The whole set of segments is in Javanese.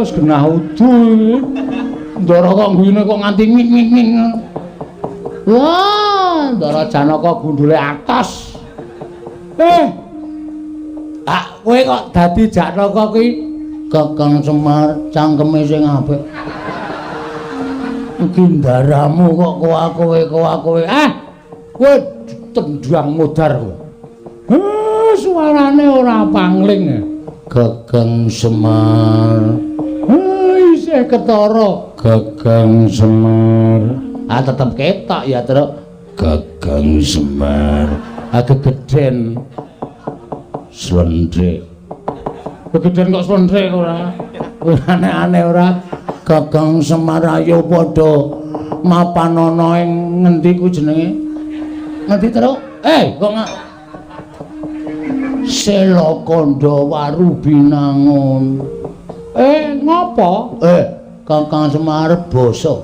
wis genah udu iki. Ndara kok guyune kok nganti ngik-ngik. Wah, Ndara Janaka gundule atos. Kowe kok dadi Janaka kuwi Kakang Semar cangkeme sing apik. Iki ndaramu kok kowe. Kowe tendang modar kowe. Suarane ora pangling. Kakang Semar. Isih ketara Kakang Semar. Tetep ketok ya, Truk. Kakang Semar. Gegeden. Slendrik. Gegeden kok slendrik ora. Aneh-aneh ora. Kakang Semar ayo padha mapanana ing ngendi ku jenenge? Ngendi, Truk? Kok Selakanda Warubinangun. Ngopo? Kakang Semar basa.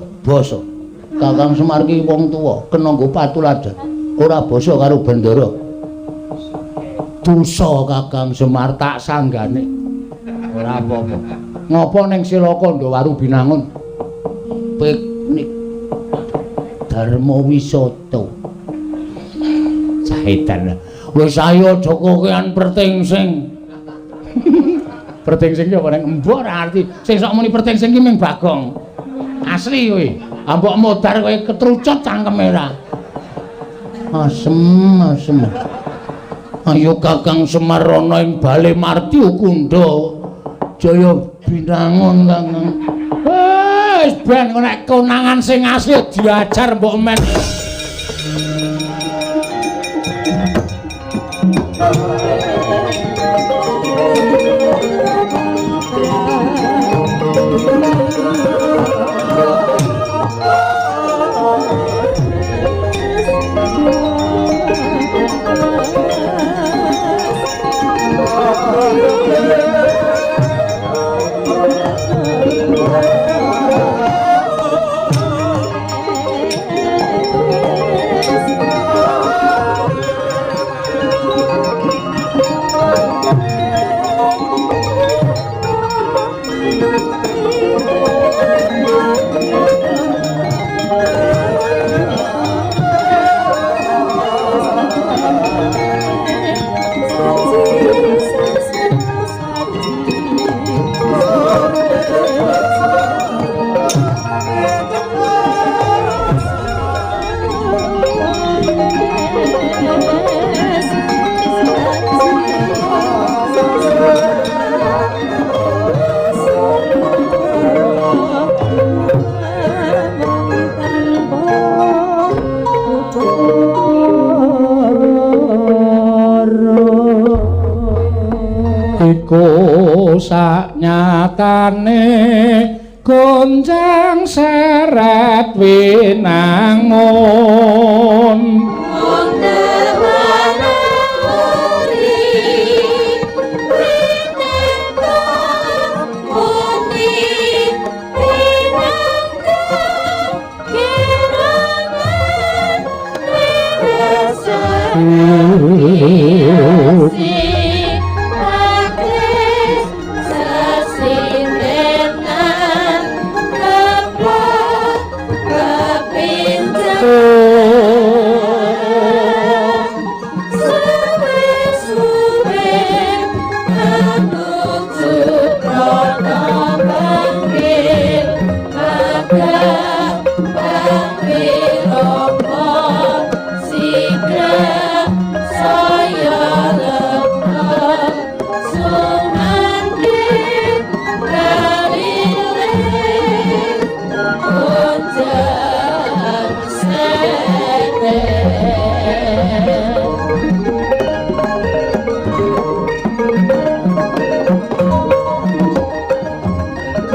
Kakang Semar ki wong tuwa, kena nggo patuladan. Ora basa karo Bandara. Dosa Kakang Semar tak sanggane. Ora apa-apa. Ngopo ning Selakanda Warubinangun? Piknik Dharma Wisata. Cahedan. Wis ayo aja kokean pertingsing. Pertingsing ki apa ning embok ora arti. Sing sok muni pertingsing ki ming Bagong. Asli kowe. Ambok modar kowe ketrucut cangkeme ora. Asem. Ayo Kakang Semar ana ing Bale Marti Ukunda. Jaya Binangun Kakang. Wis ben nek konangan sing asli diajar mbok men. Saknyatane gonjang seret winangun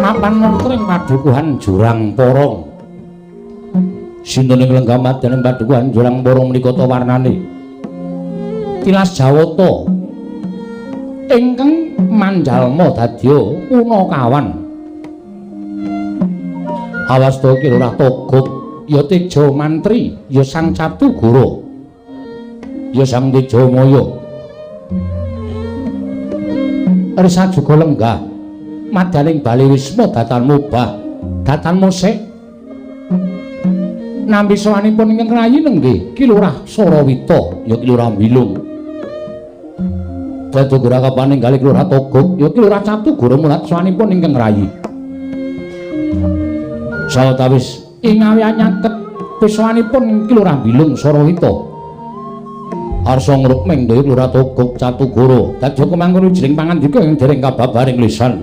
mapan mentring padukuhan Jurang Porong. Sinten ing lenggah madaning padukuhan Jurang Porong menika ta warnane tilas Jawata ingkang manjalma dadya Punakawan. Awasta kira Togog ya Teja Mantri ya Sang Catugara ya Sang Tejamaya. Risa juga lenggah madaning bali wisma datanmu bah datanmu sik nampi sawanipun ingkang rayi nenggih Ki Lurah Sarawita ya Ki Lurah Bilung Dadogora kapaning kalih Ki Lurah Togog ya Ki Lurah Catugara mulat sawanipun ingkang rayi sawetawis ingawi nyaket pisawanipun Ki Lurah Bilung Sarawita arsa ngrukming Dewi Lurah Togog Catugara dadya kemangkon wijining pangandika ing dereng kababaring lisan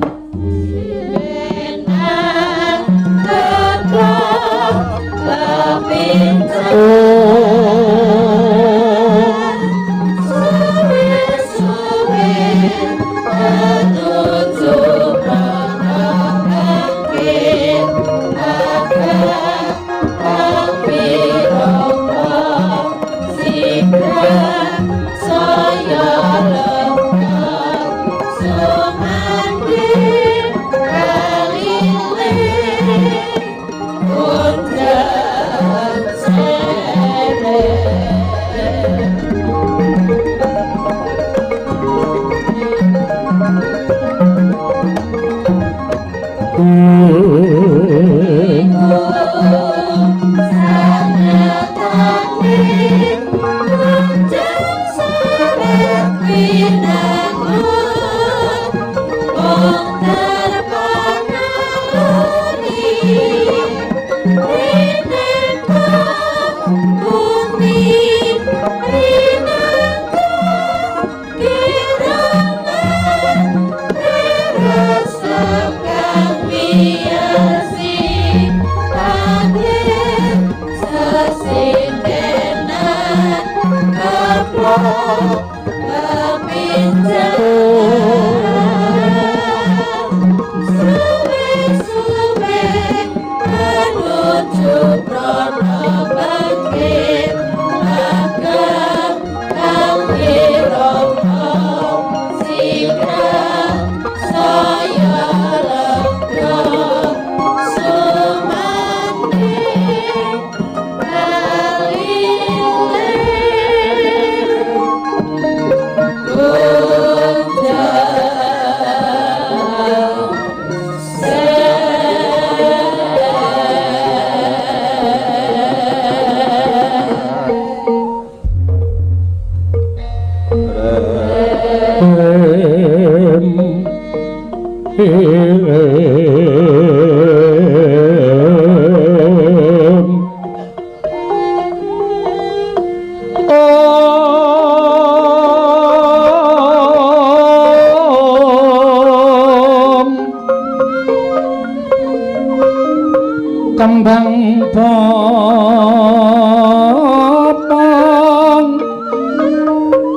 kembang popong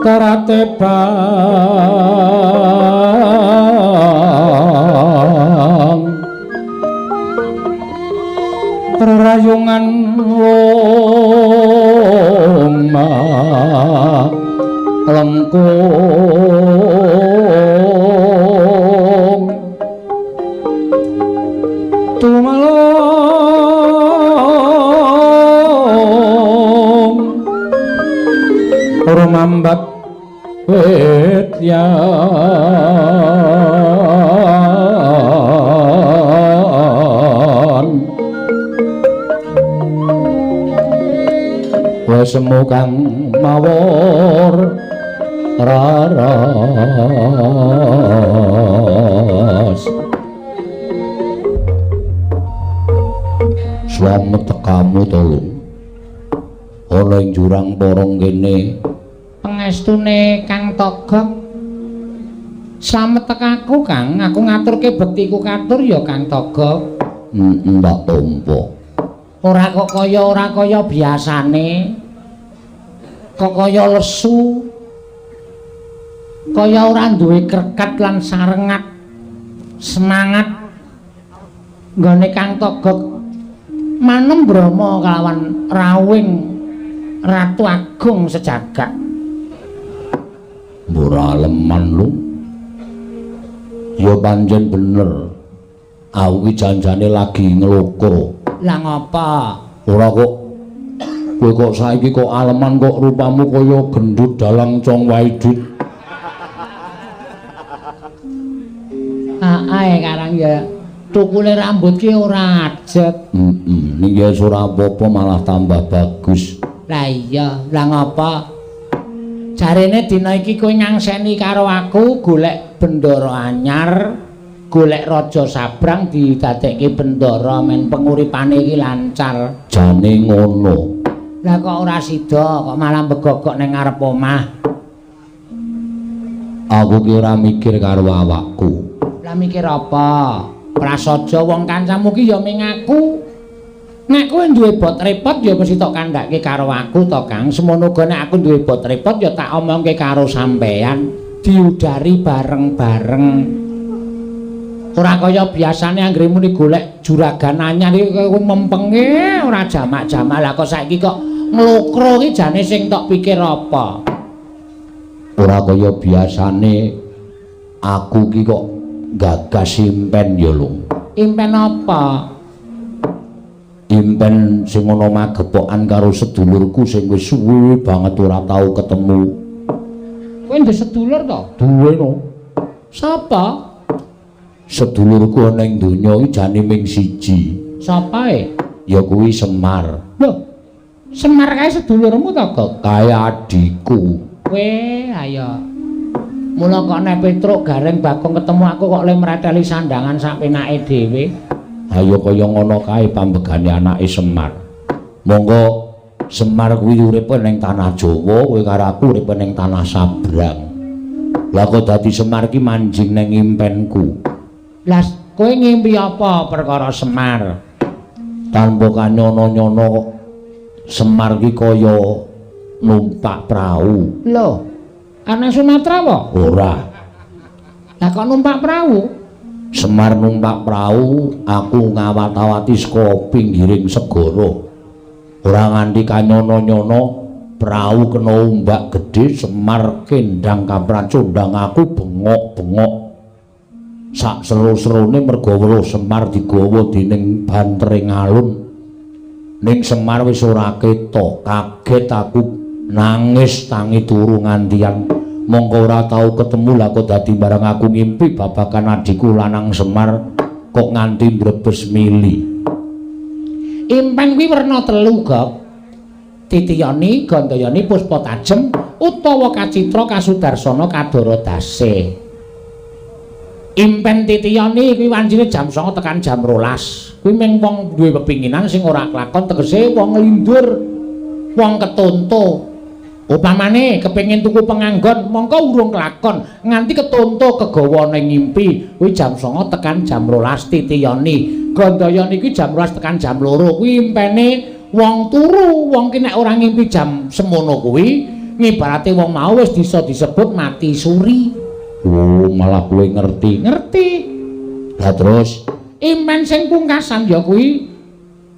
teratebang perayungan woma lengkung tumalong rumambat wetyan wesemu kang mawor raras slamet tekamu tolong ana ing jurang porong kene pangestune Kang Togog slamet tekaku Kang aku ngaturke bektiku katur ya Kang Togog ndak tampa ora kaya biasane kok kaya lesu kaya ora duwe krekat lan sarengat semangat nggone Kang Togog manem Brama kalawan rawing Ratu Agung sejagat ora leman lu ya pancen bener awi janjane lagi ngeloko lah ngapa ora kok kowe kok saiki kok aleman kok rupamu kaya gendut dalang cong waidit Ae karang ya tukule rambut ki ora ajet. Niki ora apa-apa malah tambah bagus. Lah iya, lah ngapa? Jarene dina iki kowe ngangseni karo aku golek bendara anyar, golek Raja Sabrang didadekke bendara men penguripane iki lancar. Jane ngono. Lah kok ora sida, kok malah begogok ning ngarep omah. Aku ki ora mikir karo awakku. Lah mikir apa? Prasaja wong kancamu ki ya ming aku. Nek kowe duwe bot repot ya mesti tok kandhake karo aku to, Kang. Semono uga nek aku duwe bot repot ya tak omongke karo sampean, diudari bareng-bareng. Ora kaya biasane anggere muni golek juragan anyar iki kowe mempenge ora jamak-jamak. Lah kok saiki kok nglokro iki jane sing tok pikir apa? Ora kaya biasane aku ki kok gagas impen ya lho. Impen apa? Impen sing ana magepokan karo sedulurku sing wis suwe banget ora tau ketemu. Kowe ndek sedulur to? Duwe no. Sapa? Sedulurku ana ing donya iki jane ming siji. Sapa e? Ya kuwi Semar. Lho. Semar kae sedulurmu to, Kok? Kae adikku. Kowe ayo. Mula kok nek Petruk Gareng Bagong ketemu aku kok le mreteli sandangan sak penake dhewe. Ayo kaya ngono kae pambegane anake Semar. Monggo Semar kuwi urip ning tanah Jawa, kowe karo aku urip ning tanah Sabrang. Lah kok dadi Semar ki manjing ning impenku. Lah kowe ngimpi apa perkara Semar? Tanpa kanyono-nyono Semar ki kaya numpak prau. Lho, ana Sumatera apa? Ora. Lah kok numpak perahu? Semar numpak prau, aku ngawat-awati saka pinggiring segara. Ora nganti kanyono-nyono prau kena ombak gedhe, Semar kendang kapran condang aku bengok-bengok. Sak seru-serune merga weruh Semar digawa dening bantering alun. Ning Semar wis ora ketok, kaget aku nangis tangi turu ngantian. Mongko ora tau ketemu lah kok dadi bareng aku ngimpi babakan adikku lanang Semar kok nganti mbrebes mili. Impen kuwi werna telu, Gok. Titiyani, Gandayani, Puspa Tajem utawa Kacitra, Kasudarsana, Kadara Dase. Impen Titiyani kuwi wancine jam 09.00 tekan jam 12. Kuwi mung wong duwe pepinginan sing ora klakon tegese wong nglindur, wong ketonto. Upamane kepengin tuku penganggon mongko urung kelakon nganti ketonto kegawa ning ngimpi kuwi jam 09.00 tekan jam 12 Titiyani. Gandayani kuwi jam 12 tekan jam 2 kuwi impene wong turu. Wong ki nek ora ngimpi jam semono kuwi ngibarate wong mau wis bisa disebut mati suri. Oh, malah kowe ngerti. Ngerti. Lah terus impen sing pungkasan ya kuwi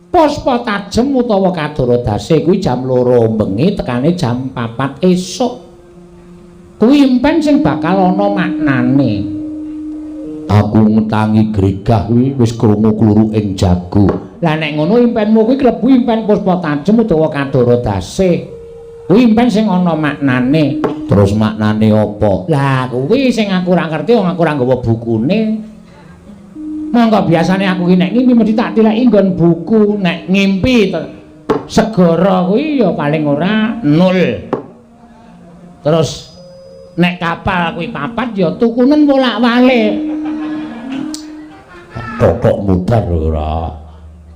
Puspa Tajem utawa Kadara Dase kuwi jam 2 bengi tekane jam 4 esuk. Kuwi impen sing bakal ana maknane. Aku ngetangi gregah kuwi wis krungu kluruking jago. Lah nek ngono impenmu kuwi klebu impen Puspa Tajem utawa Kadara Dase. Kuwi impen sing ana maknane. Terus maknane apa? Lah kuwi sing aku ora ngerti wong aku ora nggawa bukune. Monggo biasane aku ki nek ngimpi mesti tak tileki nggon buku. Nek ngimpi segara kuwi ya paling ora 0. Terus nek kapal kuwi 4 ya tukunen bolak-balik. Totok mudar ora.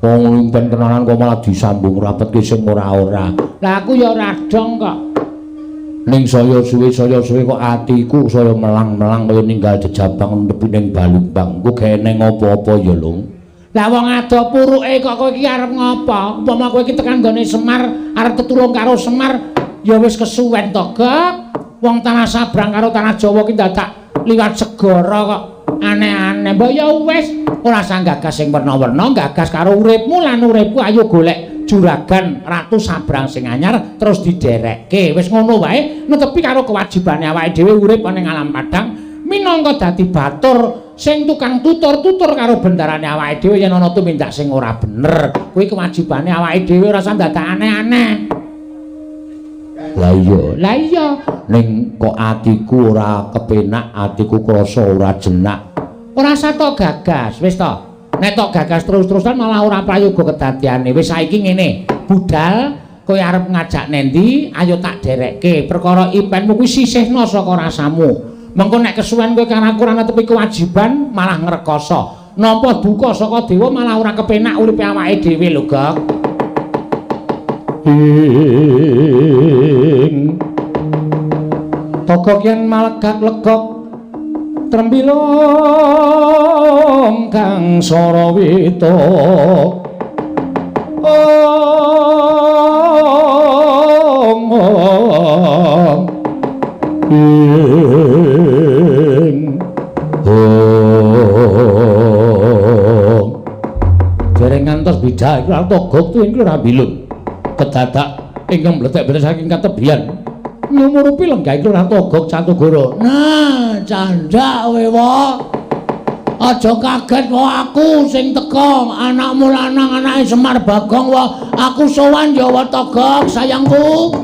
Wong impen kenalan kok malah disambung rapet ki sing ora-ora. Lah aku ya ora dong kok. Ning saya suwe kok atiku saya melang-melang kaya ninggal jejabang nepi ning Balumbang. Ku geneng apa-apa ya, Lung. Lah wong ado puruke kok kowe iki arep ngopo? Umpama kowe iki tekan gone Semar, arep tetulung karo Semar, ya wis kesuwen to, Gok. Wong tanah Sabrang karo tanah Jawa ki dadak liwat segara kok aneh-aneh. Mbok ya wis ora usah gagas sing werna-werna, gagas karo uripmu lan uripku ayo golek juragan Ratu Sabrang sing anyar terus diderekke. Wis ngono wae, netepi karo kewajibane awake dhewe urip ning alam padang minangka dadi batur sing tukang tutur-tutur karo bendarane awake dhewe yen ana tumindak sing ora bener. Kuwi kewajibane awake dhewe ora usah dadak aneh-aneh. Lah iya. Ning kok atiku ora kepenak, atiku krasa ora jenak. Ora sato gagas, wis to. Nek tok gagas terus-terusan malah ora prayoga kedadiane. Wis saiki ngene, budal kowe arep ngajak nendi, ayo tak derekke. Perkara impenmu kuwi sisihna saka rasamu. Mengko nek kesuwen kowe karo aku ora netepi kewajiban malah ngrekoso. Napa duka saka dewa malah ora kepenak uripe awake dhewe lho, Gok. Tokok yen malegak legok trembilong kang sarawita dereng ngantos bidhah iku togok tuwin ora bilung kedadak ingkang mletek bener saking katebian nyumurupi lenggah iku ora togok Cantugoro. Nah, candak kowe wae. Aja kaget wae aku sing teka, anakmu lanang anake Semar Bagong wae. Aku sowan ya wae togok sayangku.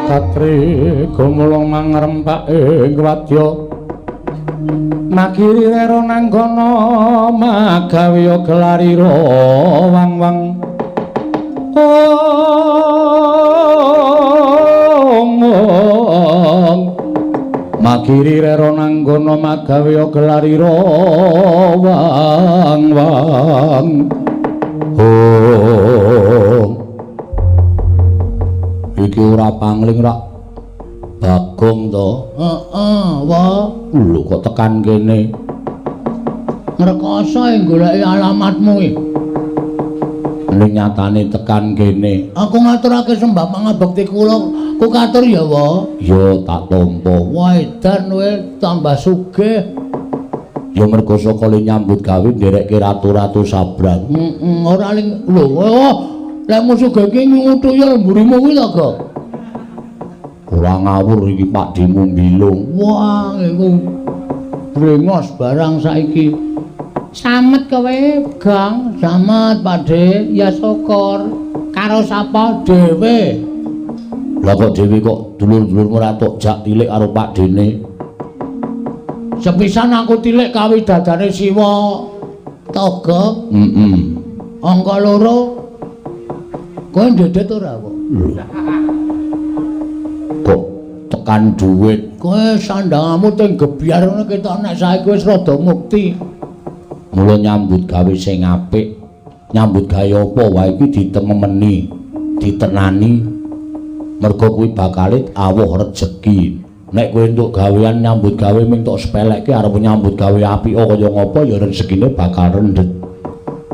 Satri gumulung mangrempak ing wadya makiri rero nanggana magawe gelarira wang-wang makiri rero nanggana magawe gelarira wang-wang iki ora pangling rak Bagong to. Wae. Lho kok tekan kene. Ngrekoso goleki alamatmu iki. Ning nyatane tekan kene. Aku ngaturake sembah pangabekti kula. Ku katur ya, Wa. Ya tak tampa. Wah, edan kowe tambah sugih. Ya mergo saka le nyambut gawe nderekke ratu-ratu sabrang. Ora ling lho, lek musuh iki nyutu ya mburimu kuwi to, Gok. Ora ngawur iki Pak Dimu mbilung. Wah, iku brengos barang saiki. Samet kowe, Gang. Samet, Pakde. Ya syukur. Karo sapa dhewe? Lah kok dhewe kok dulur-dulurmu ora tok jak tilik karo Pak Dene. Sepisan aku tilik kawidadane Siwa Toga. Angka 2. Kowe ndedet ora kok? Kok tekan dhuwit. Kowe sandangamu teng gebyar ngono ketok nek saiki wis rada mukti. Mula nyambut gawe sing apik. Nyambut gawe apa wae iki ditemeni, ditenani. Mergo kuwi bakale awuh rejeki. Nek kowe entuk gawean nyambut gawe mung tok sepelekke arep nyambut gawe apik kaya ngopo ya rezekine bakal rendet.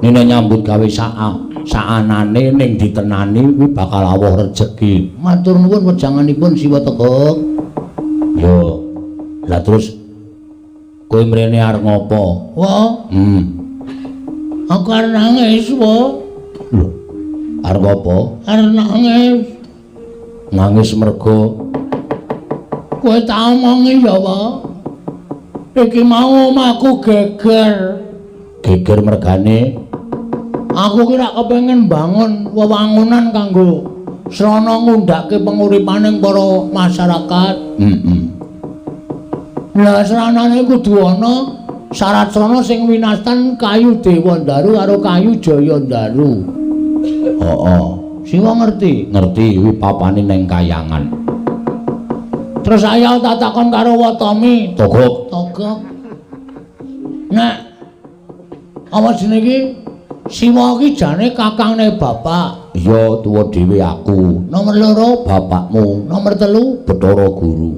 Nek nyambut gawe saanane ning ditenani kuwi bakal awuh rejeki. Matur nuwun wejanganipun Siwa Toga. Yo. Lah terus kowe mrene arep ngopo? Wah. Aku arep nangis, Wa. Lho. Arep apa? Arep nangis. Nangis mergo Kowe tak omongi ya, Wa. Iki mau omahku geger. Geger mergane Aku ki rak kepengin bangun wewangunan kanggo srana ngundhake penguripaning para masyarakat. Lah sranane kudu ana syarat srana sing winastan kayu Dewandaru karo kayu Jayandaru. Heeh. Siwa ngerti? Ngerti kuwi papane ning kayangan. Terus saya tak takon karo Watami. Togok. Nek apa jenenge Siwa iki jane kakangne bapak. Iya, tuwa dhewe aku. Nomor 2 bapakmu. Nomor 3 Bathara Guru.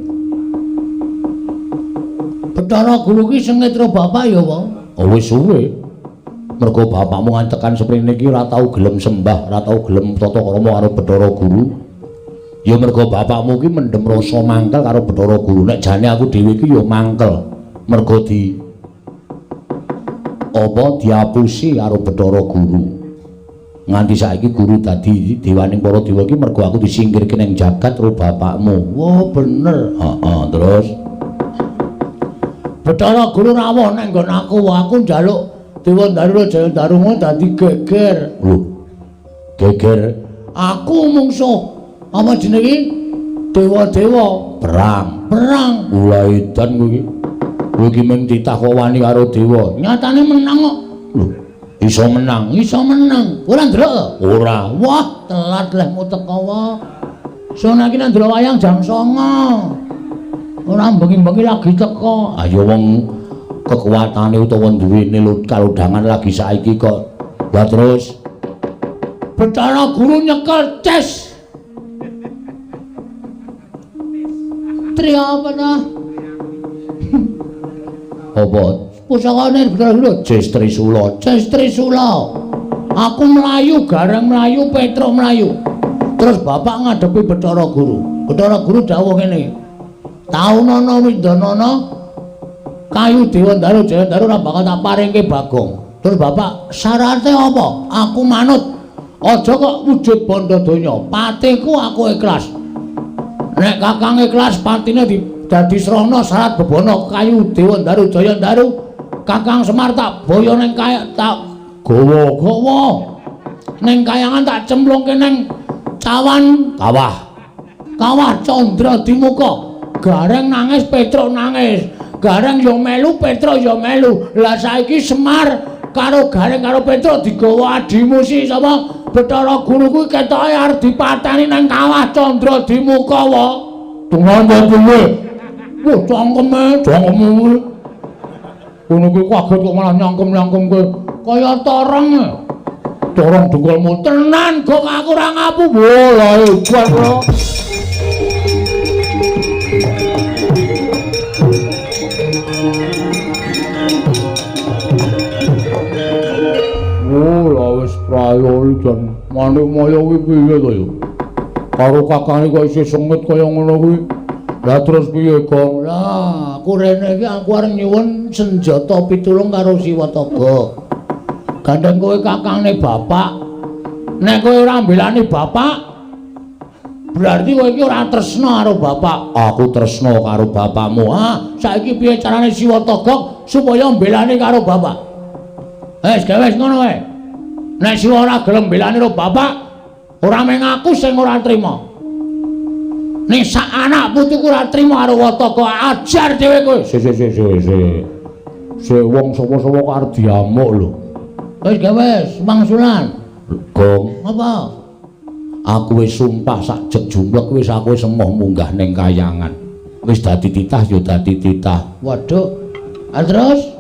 Bathara Guru ki sengitra bapak ya, Wong. Oh wis suwe. Mergo bapakmu ngantekan seprene iki ora tau gelem sembah, ora tau gelem tata krama karo Bathara Guru. Ya mergo bapakmu ki mendem rasa mangkel karo Bathara Guru. Nek jane aku dhewe iki ya mangkel. Mergo diapusi karo Bathara Guru. Nganti saiki guru dadi dewaning para dewa iki mergo aku disingkirke ning jagat karo bapakmu. Wah, bener. Heeh, terus Bathara Guru rawuh nang nggon aku njaluk Dewandaru Jayandaru dadi geger. Lho. Geger Aku mungsuh apa jenenge? Dewa-dewa perang. Mulai edan kowe iki. Kowe iki mung titah kok wani karo dewa. Nyatane menang kok. Lho, iso menang. Ora ndelok. Ora. Wah, telat lehmu teko wae. Sono iki nang ndelok wayang jam 09.00. Ora bengi-bengi lagi teko. Ayo wong kekuatane utawa duwene kalodhangan lagi saiki kok. Lah terus Bathara Guru nyekel ces. Trio apa dah? apa? Pusakane Bathara Guru Jes Trisula. Aku melayu, Gareng melayu, Petruk melayu. Terus bapak ngadepi Bathara Guru. Bathara Guru dawuh ngene. Taunana Windanana kayu Dewandaru Jayandaru ora bakal tak paringke Bagong. Terus bapak syaratnya apa? Aku manut. Aja kok wujud bondo donya. Patiku aku ikhlas. Nek kakang ikhlas patine dadi srana syarat bebono kayu Dewandaru Jayandaru. Kakang Semar tak boyo ning tak gawa-gawa. Ning kayangan tak cemplungke ning cawan kawah Candra Dimuka. Gareng nangis, Petruk nangis. Gareng yo melu, Petruk yo melu. Lah saiki Semar karo Gareng karo Petruk digawa adimu si sapa? Bathara Guru kuwi ketoke arep dipateni nang kawah Candra Dimuka wae. Tungan kowe. Wah, cangkeme kuwi. Ngono kuwi kaget kok malah nyangkem-nyangkem kowe. Kaya torong. Torong dengkulmu tenan kok aku ora ngapu. Wah, lha hebat kok. Oh, lha wis prayoli jan manik maya kuwi piye to ya? Karo kakane kok isih sengit kaya ngono kuwi. Lah terus piye, Gong? Lah, aku rene iki aku arep nyuwun senjata pitulung karo Siwataga. Gandeng kowe kakangne bapak. Nek kowe ora mbelani bapak, berarti kowe iki ora tresna karo bapak. Aku tresna karo bapakmu. Saiki piye carane Siwataga supaya mbelani karo bapak? Wis ngono wae. Nek Siwa ora gelem mbelani karo bapak, ora meng aku sing ora trima. Ning sak anak putuku ora trima karo Wataka, ajar dhewe kowe. Se wong sapa-sapa kok arep diamuk lho. Wis, mangsulan. Gong, Apa? aku wis sumpah sak jek jumlek wis aku wis emoh munggah ning kayangan. Wis dadi titah ya dadi titah. Waduh. Terus?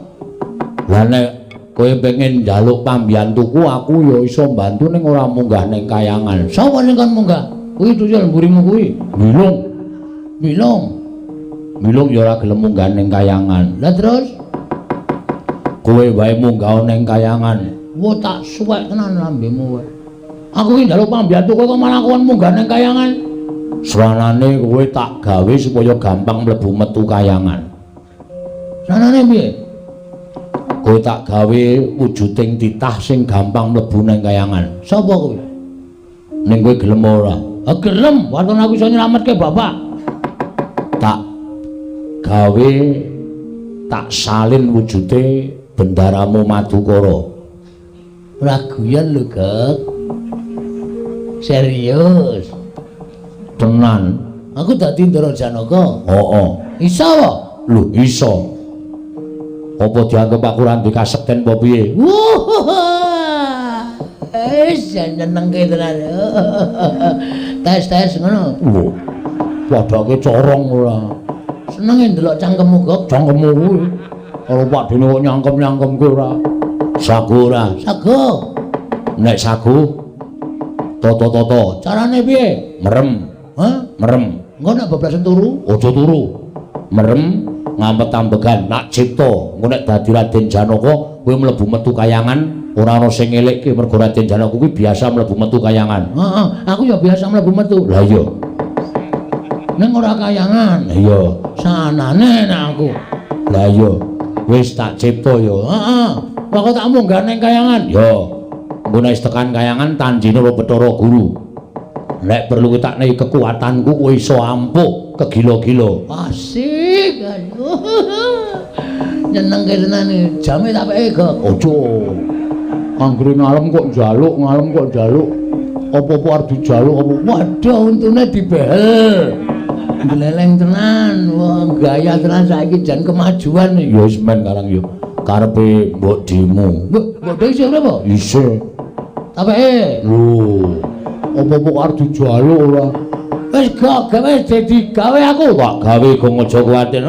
Lah nek kowe pengen njaluk pambiyantuku, aku ya iso mbantu ning ora munggah ning kayangan. Sapa sing kon munggah? Kuwi tuyul mburimu kuwi. Milung ya ora gelem munggah ning kayangan. Lah terus? Kowe wae munggah ning kayangan. Wah, tak suwek tenan lambemu wae. Aku iki njaluk pambiyantu kok malah kon munggah ning kayangan. Sranane kowe tak gawe supaya gampang mlebu metu kayangan. Sranane piye? Kowe tak gawe wujuding titah sing gampang mlebu ning kayangan. Sapa kowe? Ning kowe gelem ora? Gelem, waton aku iso nyelametke bapak. Tak gawe tak salin wujude bendaramu Madukara. Ora guyon lho, Gek. Serius. Tenan. Aku dadi Ndara Janaka. Heeh. Iso apa? Lho, iso. Apa dianggep aku ora duwe kasekten apa piye? Senengke tenan. Tes ngono. Lho. Padake corong ora. Senenge ndelok cangkemmu kok. Cangkemmu kuwi. Karo padene kok nyangkem-nyangkemke ora. Sagu ora. Sago. Nek sagu toto-toto. Carane piye? Merem. Hah? Merem. Engko nek bablasan turu, Aja turu. Merem ngampet ambegan nak cipta. Engko nek dadi Raden Janaka kowe mlebu metu kayangan ora ana sing ngelikke mergo Raden Janaka kuwi biasa mlebu metu kayangan. heeh, aku ya biasa mlebu metu. Lah iya. Ning ora kayangan. Iya. Sanane nek aku. Lah iya. Wis tak cipta ya. Heeh. Kok tak munggah ning kayangan? Ya. Engko nek tekan kayangan tanjine karo Bathara Guru. Nek perlu tak nehi kekuatanku kowe iso ampuh kegila-gila. Asik. Nyenengke tenan iki. Jame tak peke kok. Aja. Anggere ngalem kok njaluk. Apa-apa arep dijaluk apa? Waduh, untune dibehel. Gleleng tenan. Wah, gaya tenan saiki jan kemajuan iki. Ya wis men karang ya. Karepe mbok dimu. Mbok dhewe isih berapa? Isih. Tak peke. Lho. Apa-apa arep dijaluk ora? Wis gak gawe dadi gawe aku. Tak gawe kok aja kuwatir.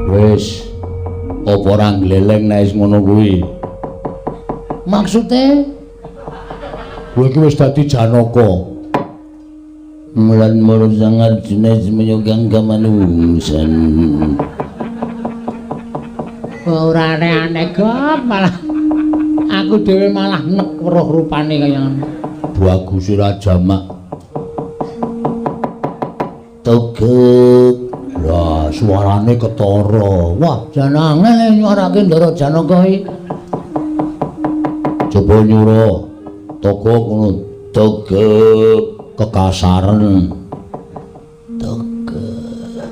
Wis. Apa ora gleleng nek wis ngono kuwi? Maksude Kowe iki wis dadi Janaka. mulan moro sangar jenis menyogang kamanungsan. Ora aneh-aneh kok malah aku dhewe malah nek weruh rupane kaya ngono. Bagus ora jamak. Togek. Lah suarane ketara. Wah, jan angel nyuarake Ndara Janaka iki. Coba nyura toko ngono togek kekasaran. Togek.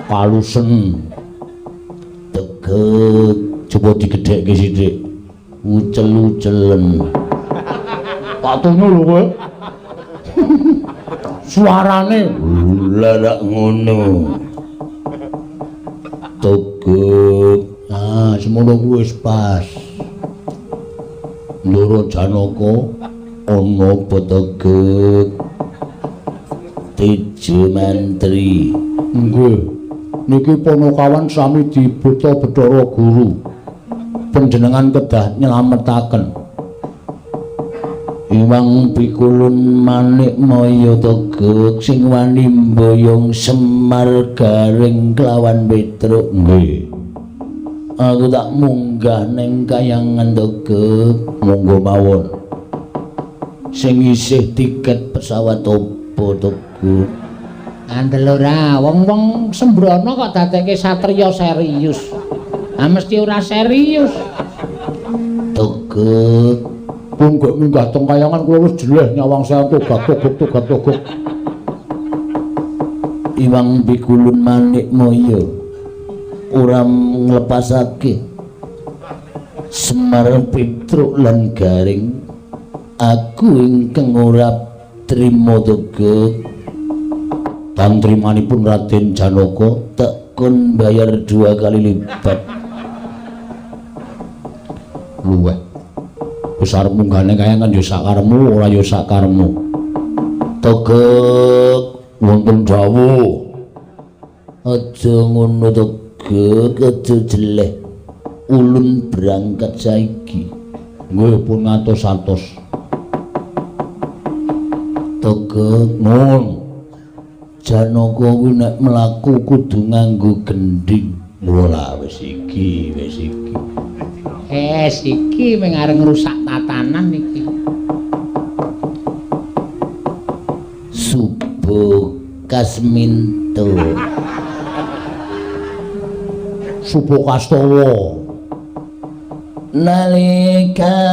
Palusen. Togek. Coba digedhekke sithik. Ucel-ucelen. Patune lho kowe. Suarane larak ngono. Togek. Ah, semono kuwi wis pas. Ndara Janaka Ana apa Togek? Tijo mantri. nggih. Niki Panakawan sami dibuta Bathara Guru. Panjenengan kedah nyelametaken. Iwang pikulun manik maya Togek sing wani mboyong Semar garing kelawan Petruk. Nggih. Aku tak munggah ning kayangan Togek. Monggo mawon. Sing isih tiket pesawat opo Togek? Andel ora, wong-wong sembrono kok dadekke satriya serius. Ah mesti ora serius. Togek. Pun gak minggah teng kayangan kula wis jeleh nyawang saya togak. Iwang pikulun manik maya ora nglepasake Semar Petruk lan Garing. Aku ingkang ora trima Togek. Tantrimanipun Raden Janaka Tak kon bayar 2 kali lipat. luweh. Wis arep munggane kayangan ya sakaremu ora ya sakaremu. Togek Wonten dawuh. aja ngono Togek, aja jeleh. Ulun berangkat saiki. Nggih pun ngatos-atos. Togek Nun. Janaka kuwi nek mlaku kudu nganggo gendhing. Mula wis iki. Iki mung arep ngrusak tatanan iki. Subuh Kasminto. Subuh Kastawa. Nalikane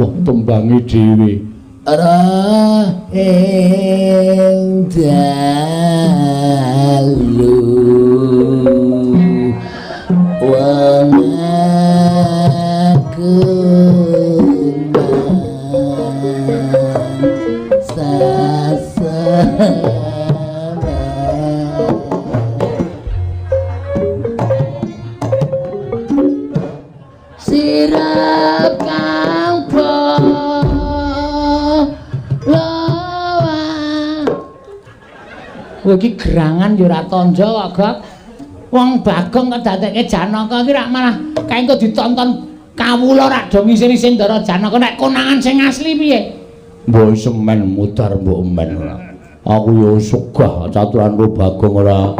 wah tembange dhewe. Ing dalu wong aku sirap kang kowe iki gerangan ya ora tanja kok, Gok. Wong Bagong kok dadekke Janaka iki rak malah kaengko ditonton kawula rak do ngising-ising ndara Janaka nek konangan sing asli piye? Mbok semen mutar mbok men. Aku ya sugah caturanku Bagong ora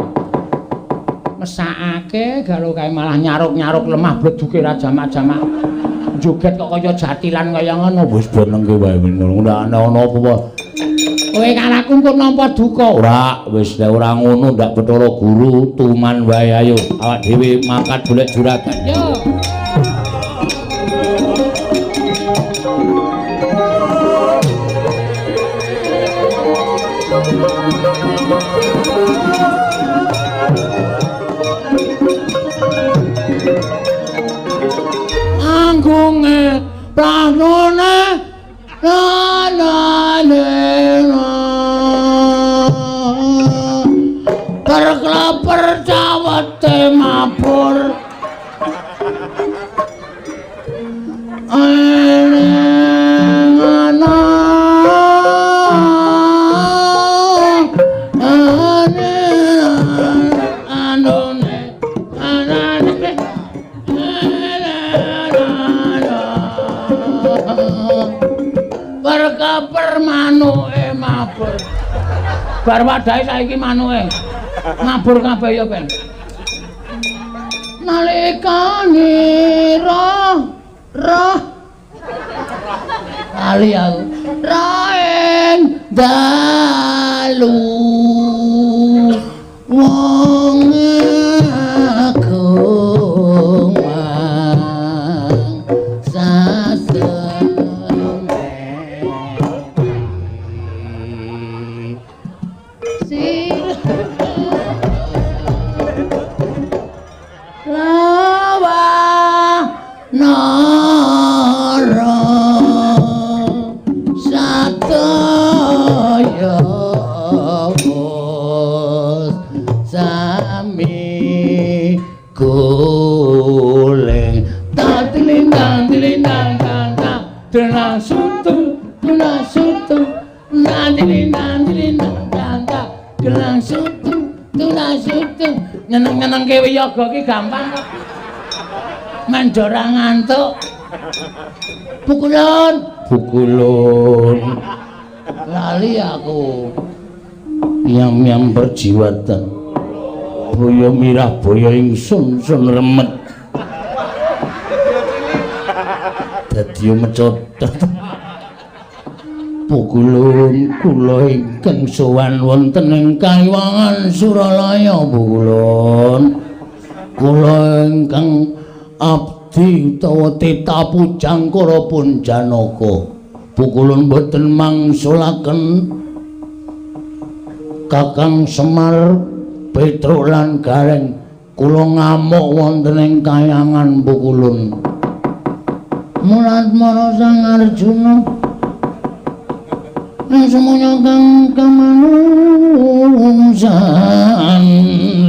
mesakake galo kae malah nyaruk-nyaruk lemah bleduke ra jamak-jamak. Joget kok kaya jatilan kaya ngono. Wis benengke wae ngono. Ndak ana apa-apa. Kowe karaku kok nampa duka? Ora, wis nek ora ngono ndak Bathara Guru tuman wae ayo awak dhewe mangkat golek juragan. Yo. Anggunge pranone Perkelaper cawete mabur Perkeper manuke mabur. Bar wadahe saiki manuke mabur kabeh ya ben. Nalikane roh ali aku raeng dalu wong aku nyeneng-nyeneng ke wiyaga ki gampang kok. Mendora ngantuk. Pukulun. Lali aku. Yang berjiwatan. Boyo mirah boyo ingsun sun remet. Dadi mecot. Pukulun kula ingkang sowan wonten ing Kaliwangan Suralaya Pukulun. Kula ingkang abdi utawa tita pujangkara pun Janaka. Pukulun boten mangsulaken Kakang Semar Petruk lan Gareng. Kula ngamuk wonten ing Kayangan Pukulun. Mulat-mara Sang Arjuna semuanya kang kamanungsan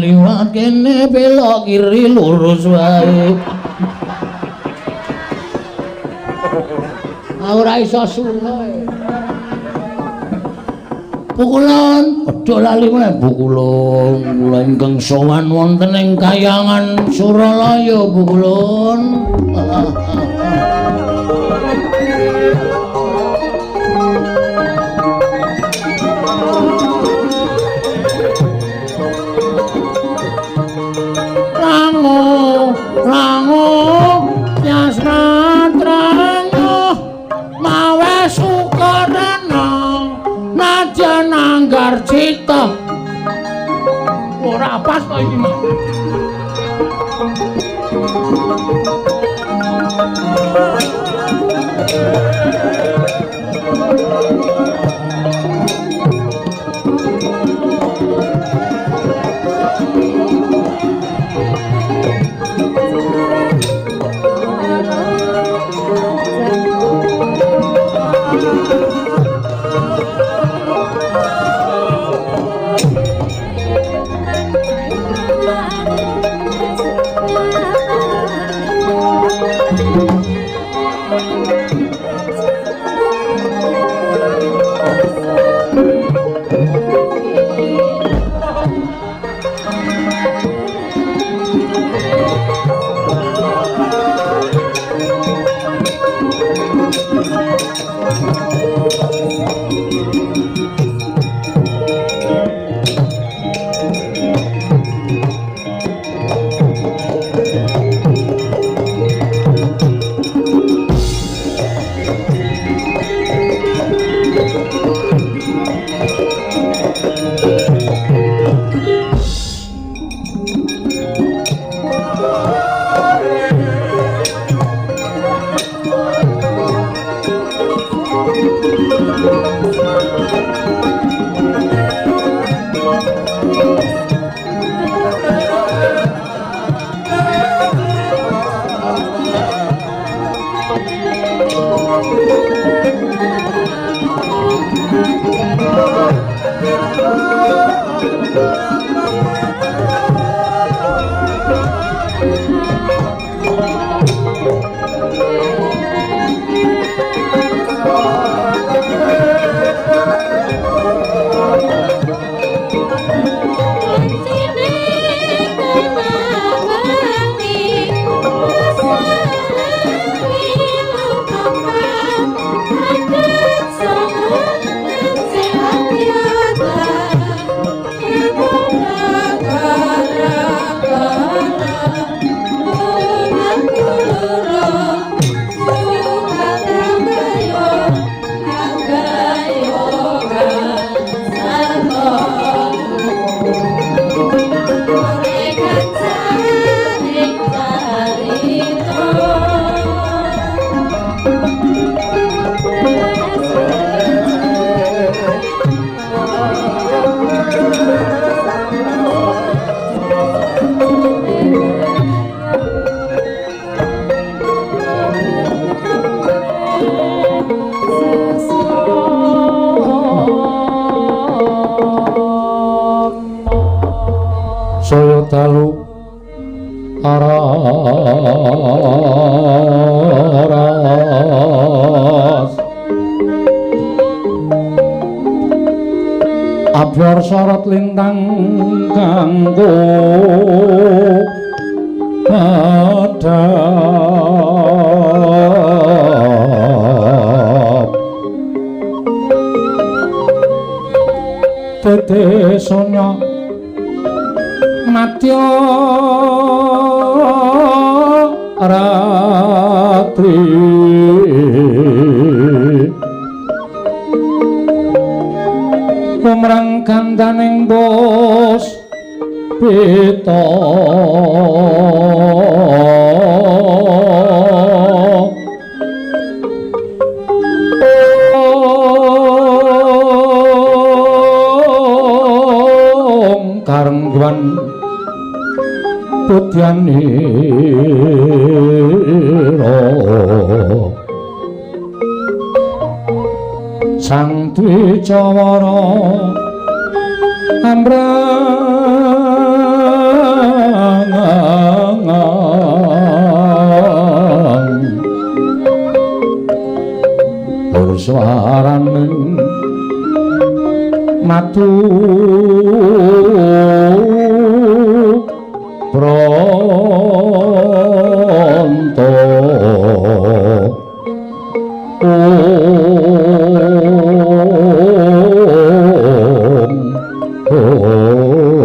liwat kene belok kiri lurus wae ora iso sulo Pukulun aja lali meneh Pukulun kula ingkang sowan wonten ing Kayangan Suralaya Pukulun napas to iki, Mas. dalu aras abyor sorot lintang kanggo adab tete sonya matya ratri kumrang kandaning bos pita karengguan putyanira sang Dwijawara amrangang suaraning matu pronto om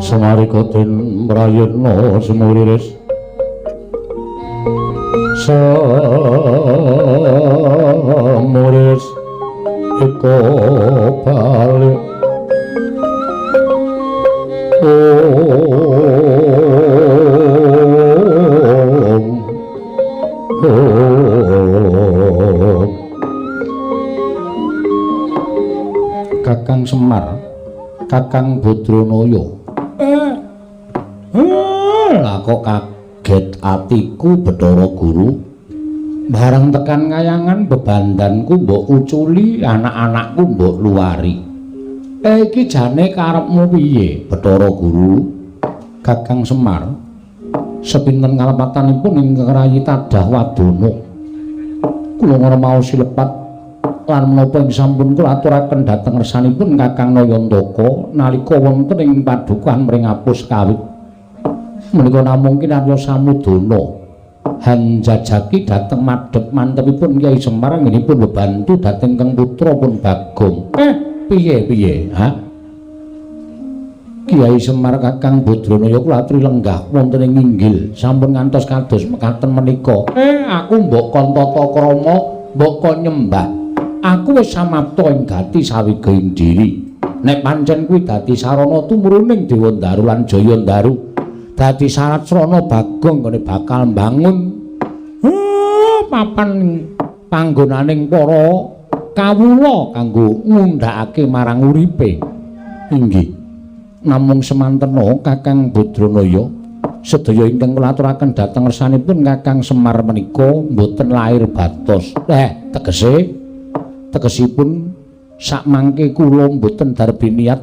Samarikaten mrayana semuriris semuriris eko balik Kakang Semar, Kakang Badranaya. Lah kok kaget atiku Bathara Guru. Bareng tekan ngayangan bebandanku mbok uculi, anak-anakku mbok luari. Iki jane karepmu piye, Bathara Guru? Kakang Semar, sepinten kalepatanipun ing Rayi Tadah Wadana. Kula ngramau silepat lan menapa ing sampun kula aturaken dhateng ngersanipun Kakang Nayantaka nalika wonten ing padukan mring apus kawit. Menika namung kinarya samudana hanjajaki dhateng madhep mantepipun Kyai Semar anggenipun bebantu dhateng Kang Putra pun Bagong. Piye ha? Kyai Semar Kakang Badranaya kula aturi lenggah wonten ing inggil sampun ngantos kados mekaten menika. Aku mbok kon tata krama, mbok kon nyembah. Aku wis samapta ing gati sawigahing diri. Nek pancen kuwi dadi sarana tumruning Dewa Ndaru lan Jaya Ndaru, dadi syarat srana Bagong kene bakal mbangun papan panggonaning para kawula kanggo ngundhakake marang uripe. Inggih. Namung semantena Kakang Badranaya sedaya ingkang kula aturaken dhateng ngersanipun Kakang Semar menika mboten lair batos. Tegesipun sakmangke kula mboten darbi niat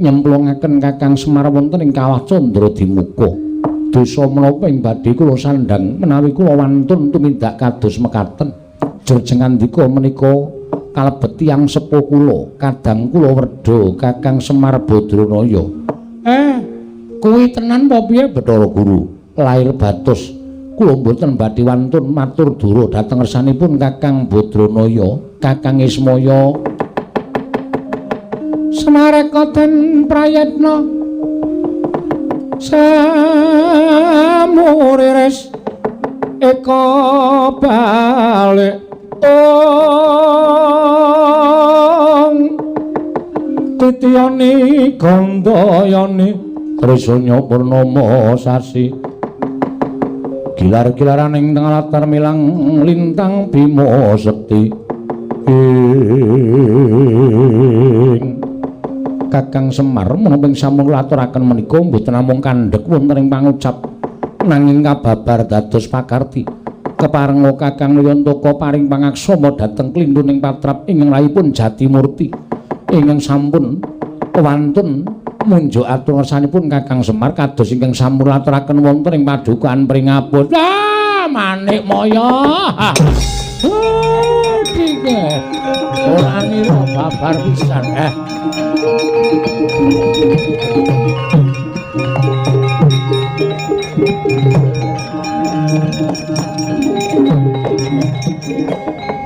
nyemplungaken Kakang Semar wonten ing kawah Candradimuka. Dosa menapa ing badhe kula sandhang menawi kula wantun tumindak kados mekaten. Jurjeng andika menika kalebet tiyang sepuh kula, kadang kula Werda Kakang Semar Badranaya. Kuwi tenan apa piye Bathara Guru? Lair batos kula mboten badhe wantun matur dura dhateng ngersanipun Kakang Badranaya, Kakang Ismaya. Semareka den prayitna samuriris eka balik titiyani gandayani trisanya purnama sasi gilar-gilaraning tengah latar milang lintang Bima Sekti. Kakang Semar menapa sampun aturaken menika mboten namung kandhek wonten ing pangucap nanging kababar dados pakarti keparenga Kakang Nayantaka paring pangaksama dhateng klindhuning patrap ingkang rayipun Jatimurti ingkang sampun wantun munjuk atur ngersanipun Kakang Semar kados ingkang sampun aturaken wonten ing padukaan pringapun. Manik Maya. Dike. Ora ngira babar pisan.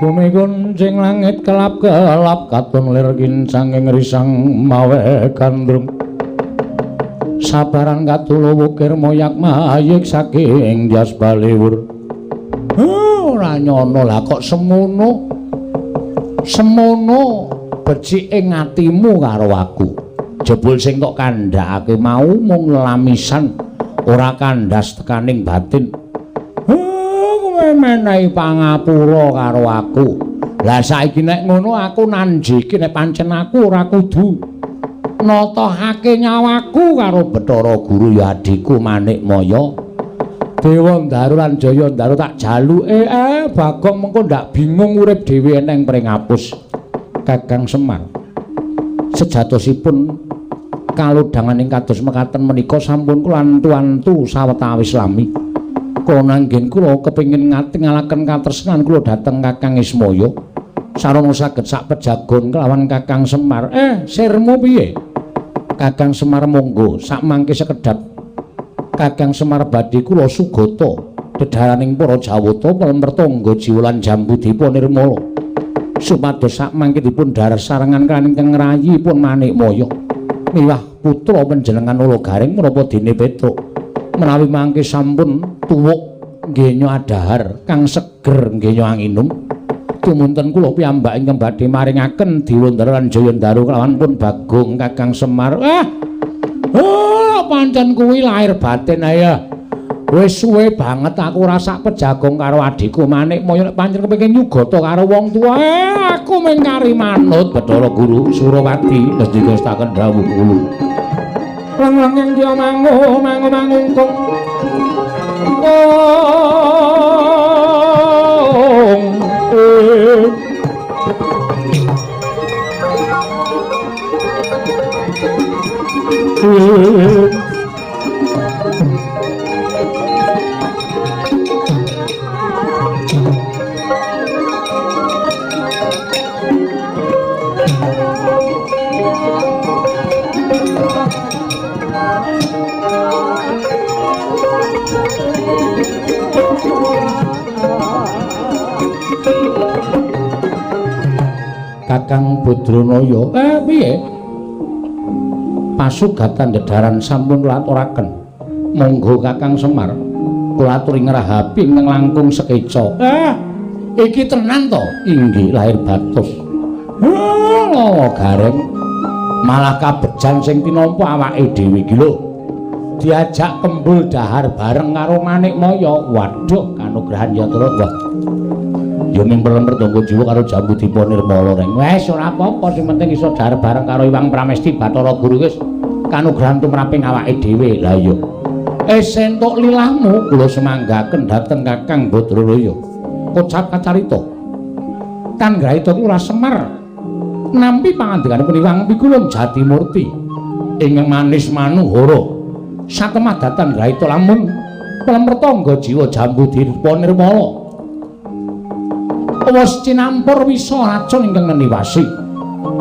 Bumi kuncing langit kelap-kelap katon lir kincang ing risang mawe gandrung. Sabaran katulo wukir moyak mayik saking dias baliwur. Ora nyono lah kok semono. Semono becik ing atimu karo aku. Jebul sing tok kandhakake mau mung lamisan ora kandhas tekaning batin. Kowe menehi pangapura karo aku. Lah saiki nek ngono aku nanjiki nek pancen aku ora kudu natohake nyawaku karo Bathara Guru ya adikku Manik Maya. Dewa Ndaru lan Jaya Ndaru tak jaluke Bagong mengko ndak bingung urip dhewe eneng pringapus. Kakang Semar sejatosipun kalodhangan ing kados mekaten menika sampun kula antu-antu sawetawis lami. Kula nanggen kula kepengin ngatingalaken katresnan kula dhateng Kakang Ismaya sarana saged sak pejagon kelawan Kakang Semar. Sirmu piye? Kakang Semar monggo sak mangke sekedhap. Kakang Semar badhe kula sugata dedharaning para Jawata pelempertangga jiwa lan Jambudipun Nirmala supados sak mangke dipun dhahar sarengan kaliyan ingkang rayipun Manik Maya miwah putra panjenengan Ulagareng menapa dene Petruk menawi mangke sampun tuwuk nggih adhahar kang seger nggih anginum tumunten kula piyambak ingkang badhe maringaken Dewa Ndaru lan Jaya Ndaru kelawan pun Bagong Kakang Semar. Pancen kuwi lahir batin ya. Wis suwe banget aku rasa pejagong karo adikku Manik Maya nek pancen kepengin nyugata karo wong tuwa. Aku mengkari manut Bathara Guru Surawati ngendika staken dawuh kula. Lang-lang dia mangungkung. Kakang Badranaya, piye? Pasugatan dedharan sampun kula aturaken. Monggo Kakang Semar, kula aturi ngrahapi ing langkung sekeca. Iki tenan to? Inggih, lahir batos. Gareng malah kabejan sing tinampa awake dhewe iki lho. Diajak kembul dahar bareng karo Manik Maya. Waduh, kanugrahan yatra wah. Ya ning pelempertangga jiwa karo Jambudipun Nirmala reng. Wes ora apa-apa sing penting iso dahar bareng karo Iwang Pramesti Bathara Guru wis kanugrahan tumraping awake dhewe. Lah iya. Sentuk lilahmu kula semanggaken dhateng Kakang Badranaya. Kocap kacarita. Tan Grahita Lurah Semar nampi pangandikanipun Iwang Pikulun Jatimurti ingkang manis manuhara. Satemah dhateng Grahita lamun pelempertangga jiwa Jambudipun Nirmala. Wis cinampur wisa racun ingkang niwasi.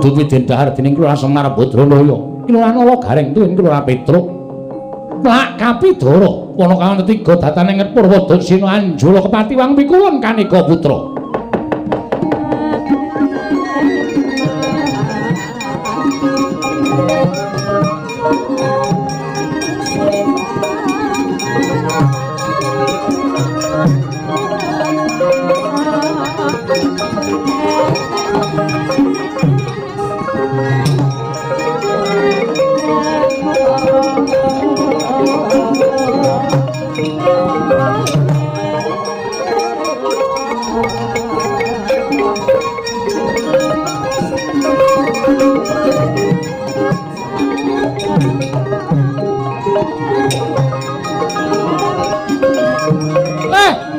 Duwidin dahar dening Kelurahan Semar Badranaya, Kelurahan Alagareng tuwin Kelurahan Petruk. Lak Kapidara, wana kawan ketiga datane nget Purwodasina Anjala Kepati Wang Pikulun Kaneka Putra.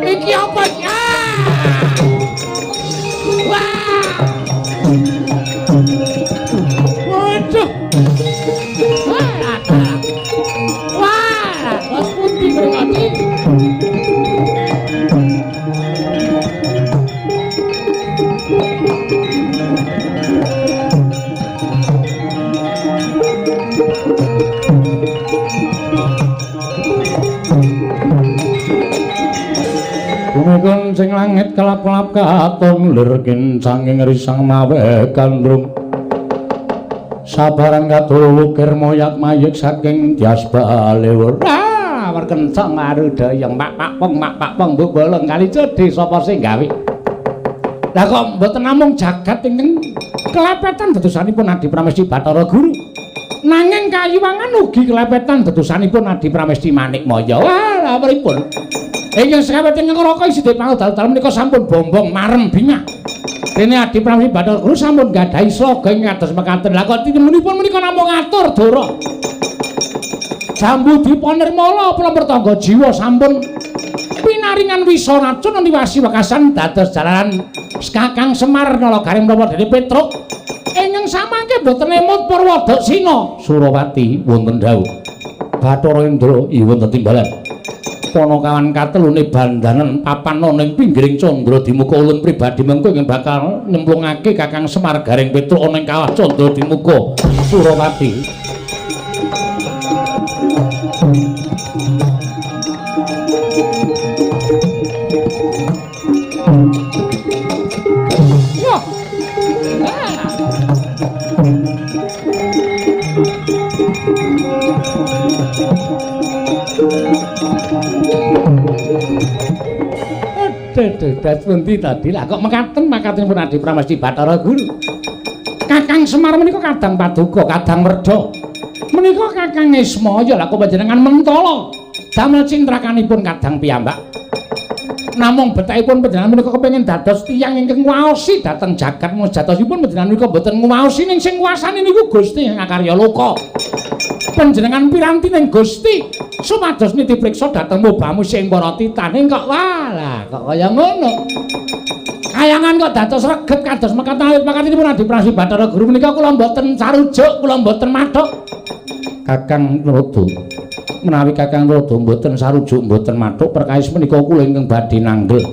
Iki apa ya? Wah! Waduh! Wah! Wah, putih berkati. Kumikun sing langit kelap-kelap katon lirkin sanging risang mawe kandrung sabaran katul wukir moyak mayik saking dias balewur warkencang arudayang mak pong mbok bolong kali cedhi sapa sing gawe lah kok mboten namung jagat ingkang kelepetan dadosanipun Adi Pramesti Bathara Guru nanging kayuwangan ugi kelepetan dadosanipun Adi Pramesti Manikmaya wah pripun ingkang sekawet ingkang raka isi dipangudal menika sampun bombong marem bingah. Dene Adi Pramesti Bathara Guru sampun gadahi sloga ing kados mekaten. Lah kok tinemunipun menika namung ngatur dara. Jambu dipunirmala pramur tangga jiwa sampun pinaringan wisa racun niwasi wekasan dados jalaran Kakang Semar Nalagareng menapa Dene Petruk. Ingkang samangke boten emut Purwodasina Surawati wonten dawuh. Bathara Indra wonten timbalan. Panakawan katelune bandanan papan ning pinggiring Candra Dimuka ulun pribadi mengko ing bakal nyemplungake Kakang Semar Gareng Petruk ana ing kawah Candra Dimuka Surawati. Das pundi tadi lah kok mekaten makatenipun Adi Pramesti Bathara Guru. Kakang Semar menika kadang paduka, kadang merda. Menika Kakang Ismaya lah kok panjenengan mentala damel cintrakanipun kadang piyambak. Namung betahipun panjenengan menika kepengin dados tiyang ingkang nguwaosi dhateng jagat mujatosipun panjenengan menika boten nguwaosi ning sing kuwasane niku Gusti ngakarya loka. Panjenengan piranti ning Gusti supados nitipriksa dhateng mubamu sing para titane kok walah kok kaya ngono. Kayangan kok dados reget kados mekaten awit makatenipun Adi Pramesti Bathara Guru menika kula mboten sarujuk, kula mboten mathuk. Kakang Rada menawi Kakang Rada mboten sarujuk mboten mathuk perkawis menika kula ingkang badhe nanggel.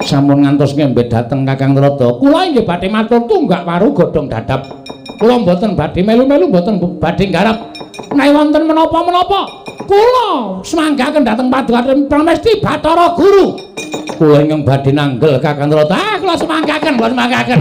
Sampun ngantos ngembe dhateng Kakang Rada, kula inggih badhe matur tunggak waru godhong dadap. Kula mboten badhe melu-melu mboten badhe garap. Nek wonten menapa-menapa kula semanggaken dhateng Paduka Pramesti Bathara Guru. Kula ingkang badhe nanggel Kakang Rada. Kula semanggaken, kula semanggaken.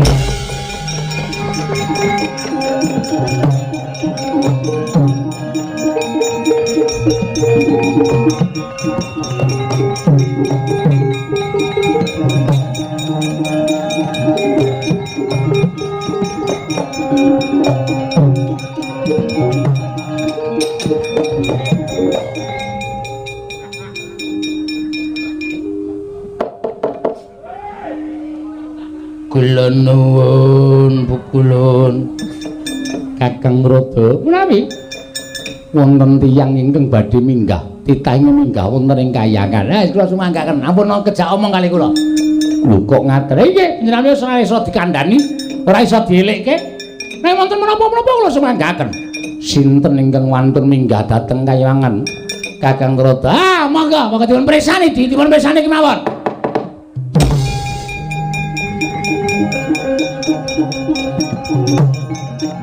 Kula nuwun pukulun Kakang Rada menawi wonten tiyang ingkang badhe minggah titah ingkang minggah wonten ing kayangan kula sumanggaken ampun kejak omong kali kula lho kok ngaten nggih panjenengan ora iso dikandhani ora iso dielikke nek wonten menapa-menapa kula sumanggaken sinten ingkang wantun minggah dhateng kayangan Kakang Rada monggo dipun presani dipun presani kemawon. Kakang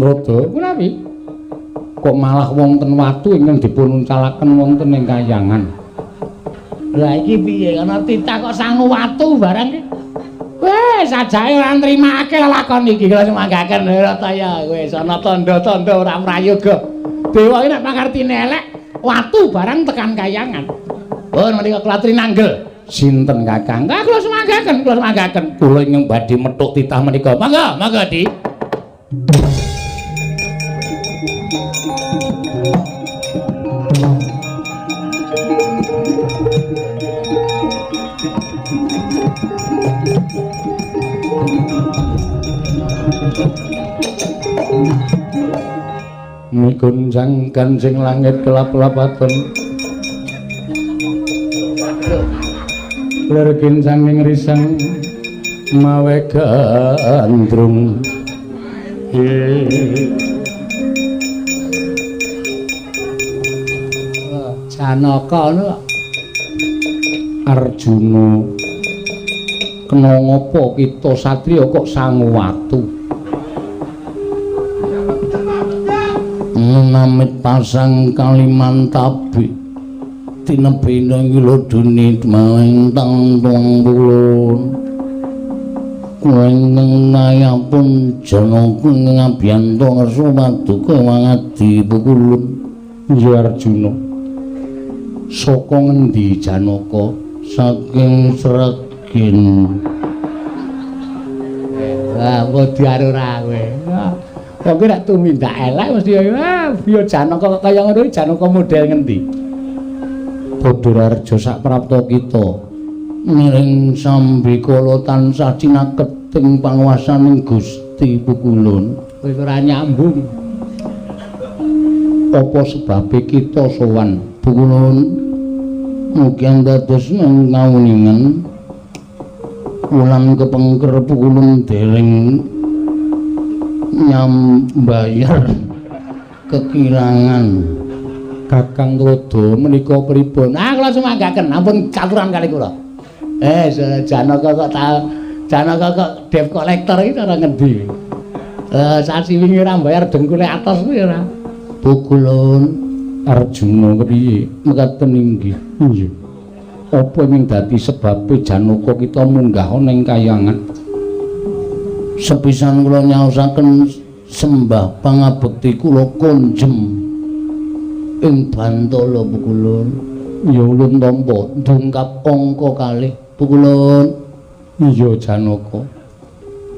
Rada, menawi kok malah wonten watu ingkang dipununcalaken wonten ing kayangan. Lah iki piye ana titah kok sangu watu barang iki? Wes sajake ora nrimakake lakon iki kula semanggaken Rataya wis ana tanda-tanda ora prayoga. Dewa iki nek pangertine elek watu barang tekan kayangan. Pun menika kula trinanggel. Sinten Kakang? Kula semanggaken. Kula ingkang badhe methuk titah menika. Mangga, Di. Migunjang kancing langit kelap-lapaton lergin sanging risang mawe gandrung Janaka niku Arjuna kena ngopo kita satriya kok sangu watu namit pasang Kalimantabi tinebina ngiloduni maling tangtung bulun kuweng nayapun Janaka ngabiyanto ngesumaduka wangadi pukulun. Ya Arjuna saka ngendi Janaka? Saking Sregin. Kok diarura kowe. Kok nek tumindak elek mesti ya Janaka kaya ngono Janaka model ngendi? Badararja saprapta kita miring sambikala tansah cinaketing panguwasaning Gusti Pukulun. Wis ora nyambung. Apa sebabe kita sowan Pukulun mugi dados ngawuningen wulan kepengker Pukulun dereng nyambayar kekirangan. Kakang Rada menika pripun? Kula sumanggaken ampun katuran kali kula. Janaka kok debt collector iki cara ngendi? Sasi wingi ora mbayar dengkule atos kuwi ora. Pukulun Arjuna kepiye? mekaten inggih. Nggih. Apa ing dadi sebabe Janaka kita munggah ana ing kayangan? Sepisan kula nyaosaken sembah pangabekti kula konjem ing Bantala Pukulun. Ya ulun tampa Dungkap angka kalih Pukulun. iya Janaka.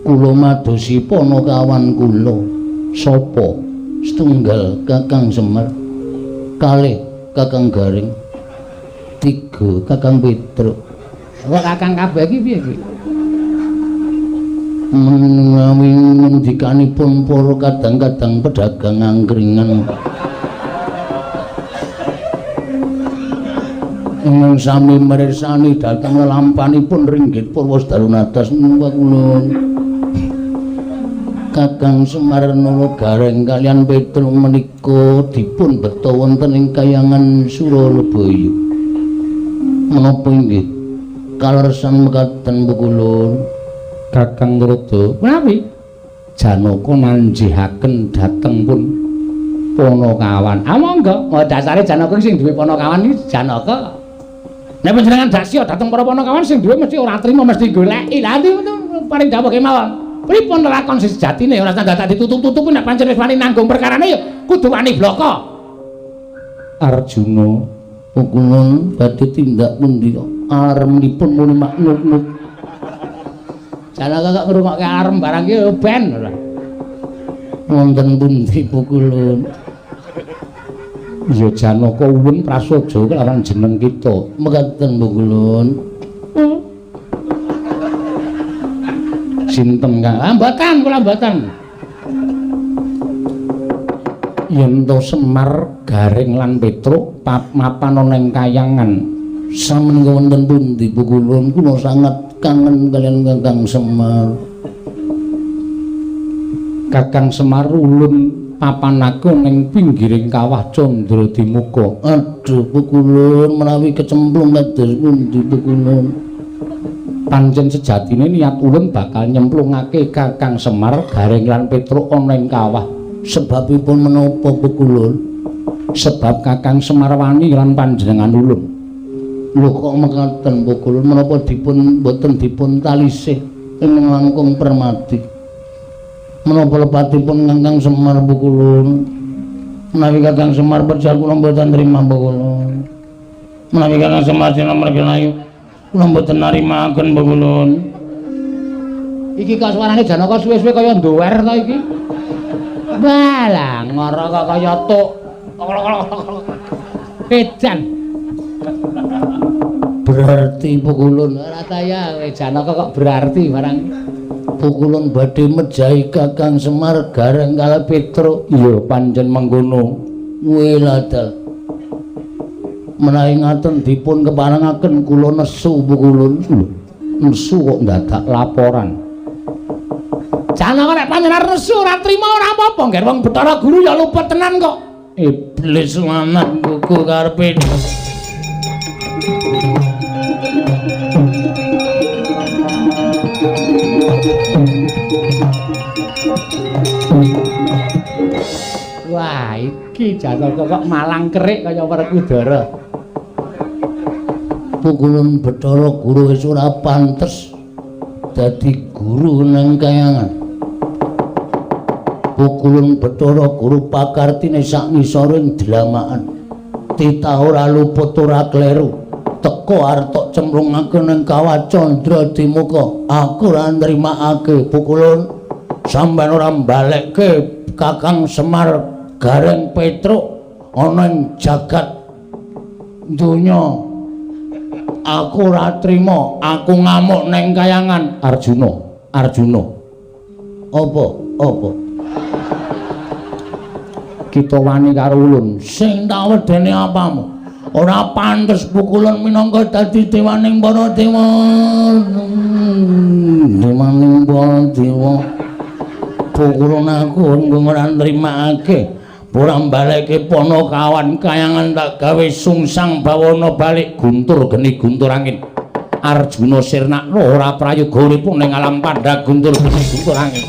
Kula madosi panakawan kula. Sapa? Setunggal Kakang Semar, kalih Kakang Garing, 3 Kakang Petruk. Kok Kakang kabeh iki piye iki? Menawi ngendikanipun para kadang-kadang pedagang angkringan ingkang sami mirsani dhateng lelampanipun ringgit Purwosdarunadas Pukulun. Kakang Semar Nala Gareng kaliyan Petruk menika dipun beta wonten ing kayangan Suralebaya. Menapa inggih kalersan mekaten Pukulun? Kakang Rada Menawi Janaka nanjihaken dhateng pun Panakawan. Monggo, dasare Janaka sing duwe Panakawan iki Janaka. Nek panjenengan dasya dhateng para Panakawan sing duwe mesti ora trima mesti goleki. Lah paring dawuh kemawon. Pripun lakon sejatine ora tak ditutup-tutupi nek pancen wis wani nanggung perkarane ya kudu wani bloko. Arjuna Pukulun badhe tindak pundi kok aremipun muni maknuk-nuk. Janaka kok ngrungokke arem barang iki ben ora. Wonten pundi Pukulun? ya Janaka uwun prasaja kelawan jeneng kita. Mekaten Pukulun. Sinten Kang? Mboten kula mboten. Yen to Semar, Garing lan Petruk mapan ana ing kayangan. Sampun wonten pundi Pukulun? Kula sangat kangen kalian Kakang Semar. Kakang Semar ulun papan aku ning pinggiring kawah Candra Dimuka. Aduh Pukulun menawi kecemplung kados pundi Pukulun. Pancen sejatine niat ulun bakal nyemplungake Kakang Semar, Gareng lan Petruk ana ing kawah. Sebabipun menapa Pukulun? Sebab Kakang Semar wani lan panjenengan ulun. Lho kok mekaten Pukulun menapa boten dipun talisih ing langkung permati? Menapa lepatipun Kakang Semar Pukulun? Menawi Kakang Semar perjal kula mboten trima Pukulun. Menawi Kakang Semar sinomor kenayu kula mboten narimaken Pukulun. Iki kok suarane Janaka suwe-suwe kaya nduwer to iki. Balah ngara kok kaya tuk. Edan. Berarti Pukulun Ora kaya Janaka kok berarti barang. Pukulun badhe mejahi Kakang Semar Gareng kala Petruk. Iya pancen mengkono. Wiladal. Menawi ngaten dipun keparengaken kula nesu Pukulun. Nesu kok ndadak laporan. Jangan nek panjenengan nesu ora trima ora apa-apa, ngger wong Bathara Guru ya luput tenan kok. Iblis lanang kuku karepe. Wah, iki Janaka kok malang kerik kaya Werkudara. Pukulun Bathara Guru wis ora pantes dadi guru nang kayangan. Pukulun Bathara Guru pakartine sak ngisoring dlamakan. Titah ora luput ora kleru. Teko arep tok cemplungaken ning kawah Candra Dimuka. Aku ora nrimakake Pukulun. Sampeyan ora mbalekke Kakang Semar Gareng Petruk ana ing jagat donya. Aku ora trima, aku ngamuk neng kayangan. Arjuna. Apa? Kita wani karo ulun. Sing tak wedeni apamu? Ora pantes Pukulun minangka dadi dewaning para dewa. Dewaning para dewa. Pukulun aku ora nrimakake. Ora mbaleke Panakawan kayangan tak gawe sungsang bawana balik guntur geni guntur angin. Arjuna sirnakno ora prayoga uripun ning alam pandha guntur geni guntur angin.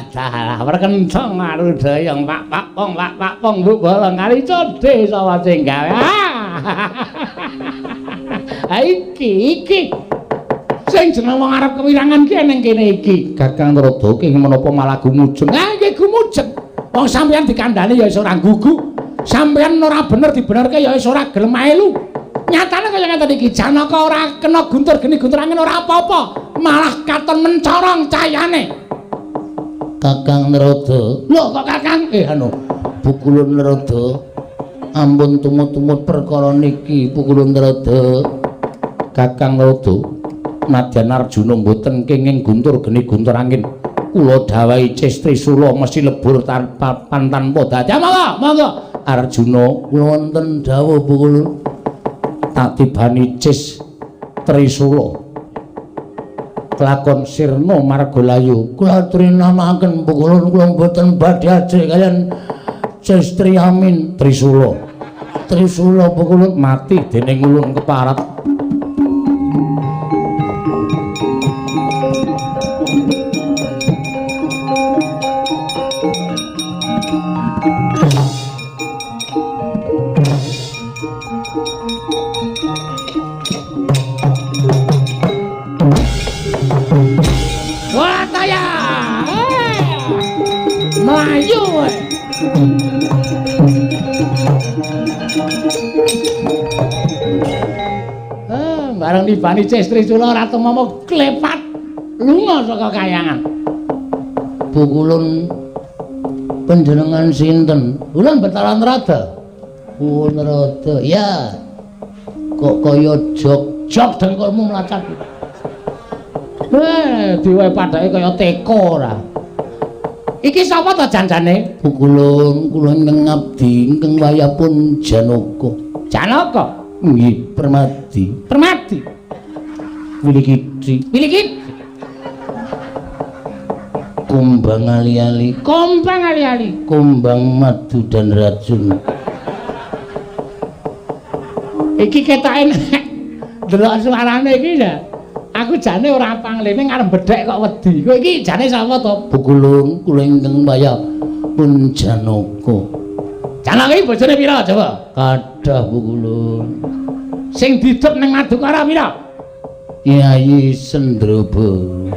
Dalah perkencang marudayang pak pong bu bolong kali code sawa sing gawe. Iki sing jeneng wong arep kewirangan ki ning kene iki. Kakang Narada ki menapa malah gumujeng? Ha iki gumujeng. Wong sampeyan dikandhani ya wis ora gugu. Sampeyan ora bener dibenerke ya wis ora gelem melu. Nyatane kaya ngene iki Janaka ora kena guntur geni guntur angin ora apa-apa, malah katon mencorong cahayane. Kakang Narada. Lho kok Kakang? Pukulun Narada. Ampun tumut-tumut perkara niki Pukulun Narada. Kakang Narada, nadyan Arjuna mboten kenging guntur geni guntur angin. Kula dawahi Cis Trisula mesti lebur tanpa dadi. Monggo. Arjuna, kula wonten dawuh Pukulun. Tak tibani Cis Trisula. Kelakon sirna margalayu kula aturi namaken Pukulun kula mboten badhe ajeng kalian Cestri Amin Trisula Pukulun mati dening ulun keparat. Melayu bareng nibani Cis Trisula Ratu Mama klepat lunga saka kayangan. Pukulun panjenengan sinten? Ulun Bathara Narada. Oh Narada, ya. Kok kaya jog dengkulmu mlacak. Diwehe padake kaya teko ora. Iki sapa to janjane? Pukulun kula ingkang ngabdi ingkang wayahipun Janaka. Janaka. Nggih, Permadi. Permadi. Wilikiti. Wilikit. Kumbang ali-ali. Kumbang ali-ali. Kumbang madu dan racun. Iki ketoke delok suarane iki ya. Aku jane ora panglene ngarep bedhek kok wedi. Kowe iki jane sapa to? Pukulun kula ingkang wayahipun Janaka. Janaka iki bojone pira coba? Kathah Pukulun. Sing didep ning Madukara pira? Yayi Sendrobo.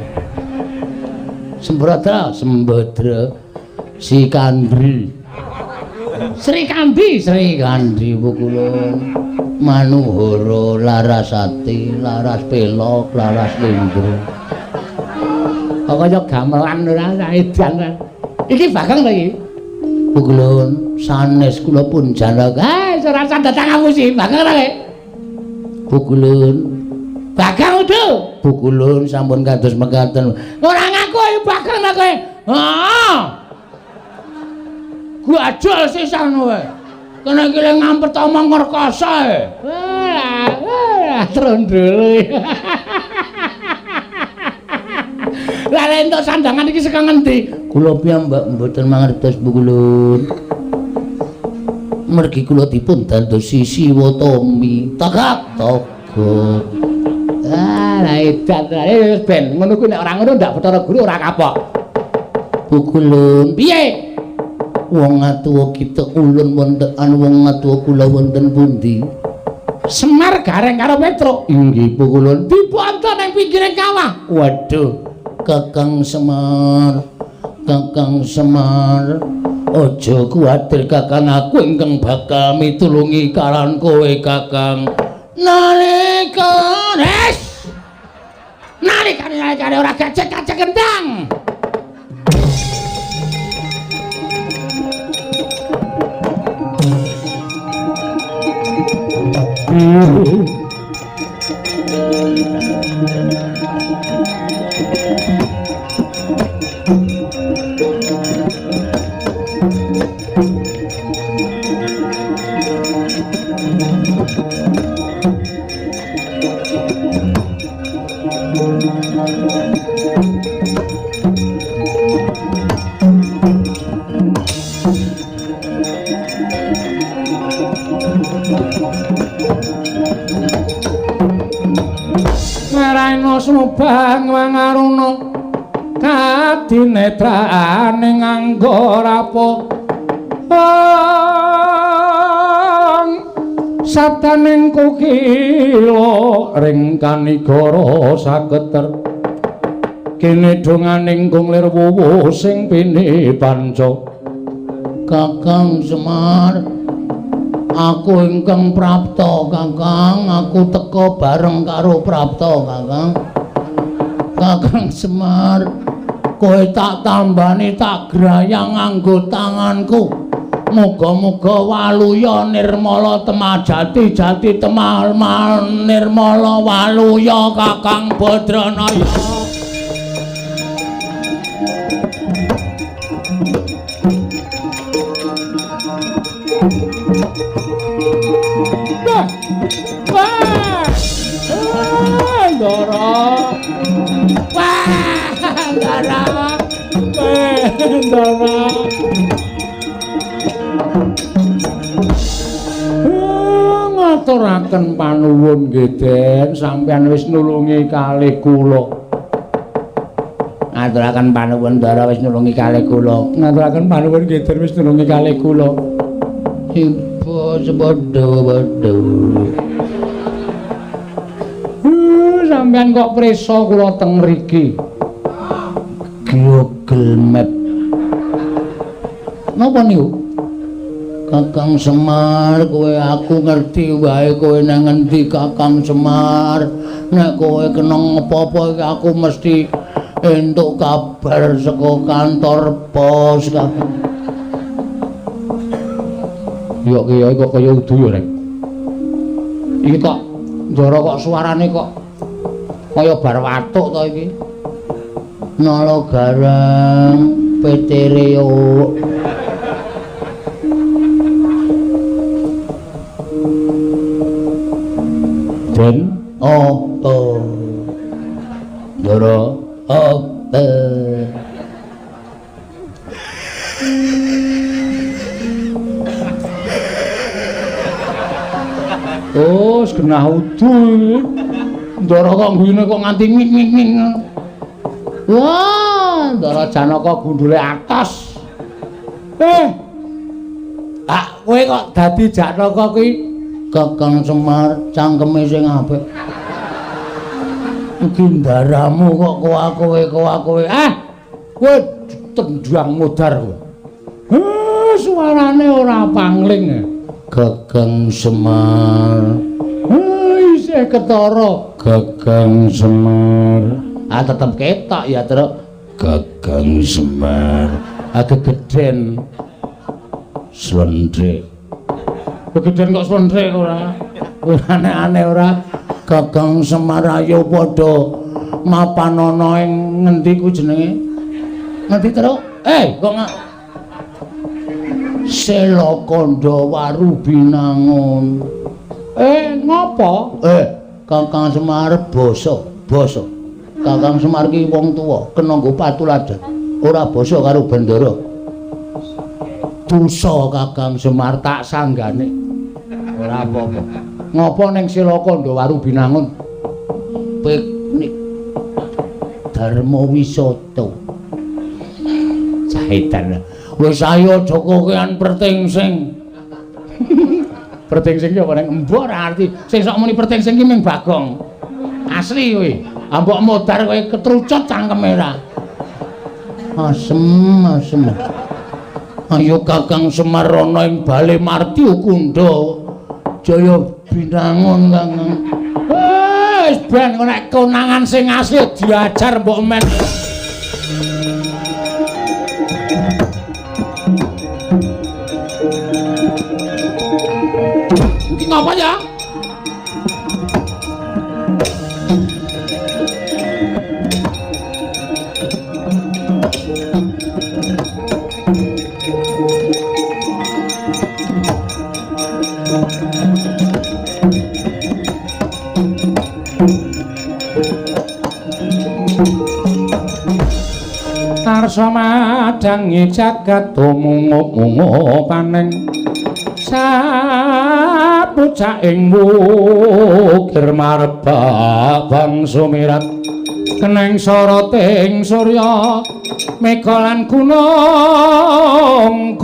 Sembadra Sikandri. Sri Kandi Pukulun. Manuhara Larasati, Laras Pelok, Laras Lindro. Kaya gamelan ora edan. Iki Bagong to iki? Pukulun, sanes kula pun Janaka. Ora datang aku sih, Bagong ta. Pukulun. Bagong udo. Pukulun sampun kados mekaten. Ora ngaku ayo Bagong ta kowe. Heeh. Gua ajol sisan kowe. Kena iki lek ngampet omong ngerkoso e. Wah, trondolo. Lah entuk sandangan iki saka ngendi? Kula piyambak mboten mangertos Pukulun. Mergi kula dipun dandosi Siwatami. Tagak togo. Lah edan wis ben ngono kuwi nek ora ngono ndak Bathara Guru ora kapok. Pukulun, Piye? wong atuwa kita ulun wonten wong atuwa kula wonten pundi? Semar gareng karo Petruk. Inggih Pukulun. Diponton ning pinggiring kawah. Waduh, Kakang Semar. Kakang Semar. Aja kuwatir Kakang, aku ingkang bakal mitulungi karan kowe Kakang. Nalika ora gajek-gajek kendang. Narayana Subang Mangaruna kadinetrane nganggo rapo sataning kukila ring kanigara saketer kene donganing kunglir wuwuh sing pini panca. Kakang Semar, aku ingkang prapta Kakang, aku teka bareng karo prapta Kakang. Kakang Semar, kowe tak tambani tak grayang nganggo tanganku. Muga-muga waluya nirmala temajati jati temal nirmala waluya Kakang Badranaya. Ngaturaken panuwun nggih Den, sampeyan wis nulungi kalih kula. Ngaturaken panuwun Ndara wis nulungi kalih kula. Ngaturaken panuwun nggih Den, wis nulungi kalih kula. Ibu sepodo-podo. Sampeyan kok prisa kula teng mriki. Google Map. Napa niku? Kakang Semar, kowe aku ngerti wae kowe nang endi Kakang Semar. Nek kowe kena apa-apa iki aku mesti entuk kabar saka kantor pos Kakang. Yo kiai kok kaya udu yo rek. Iki kok Ndara kok suarane kok kaya bar watuk to iki. Nala garang Petereo. Den Apa? Ndara Apa? Oh, genah udu. Ndara kok guyune kok nganti nging-nging. Wah, Ndara Janaka gundule atos. Kowe kok dadi Janaka kuwi? Kakang Semar cangkeme sing apik. Iki ndaramu kok kowe. Kowe tendang modar kowe. Suarane ora pangling. Kakang Semar. Isih ketara. Kakang Semar. Tetep ketok ya, Truk. Kakang Semar. Gegeden. Slendrik. Begeden kok slendrik ora. Aneh-aneh ora. Kakang Semar ayo padha mapan ana ing ngendi ku jenenge? Ngendi, Truk? Kok Selakanda Warubinangun. Ngopo? Kakang Semar basa. Kakang Semar ki wong tuwa, kena nggo patuladan. Ora basa karo Bandara. Dosa Kakang Semar tak sanggane. Ora apa-apa. Ngopo ning Selakanda Warubinangun? Piknik Dharma Wisata. Cahitan. Wis ayo aja kokean pertingsing. Pertingsing ki apa ning embok ora ngerti. Sing sok muni pertingsing ki mung Bagong. Asli kowe. Ambok modar kowe ketrucut cangkeme ora. Asem. Ayo Kakang Semar ana ing Bale Marti Ukunda. Jaya Binangun, Kakang. Wis ben nek konangan sing asli diajar mbok men. Iki ngapa ya? Arsa madangi jagat tumungup-mungup paning sapucaking wukir marbak bang sumirat keneng soroting surya mega lan gunung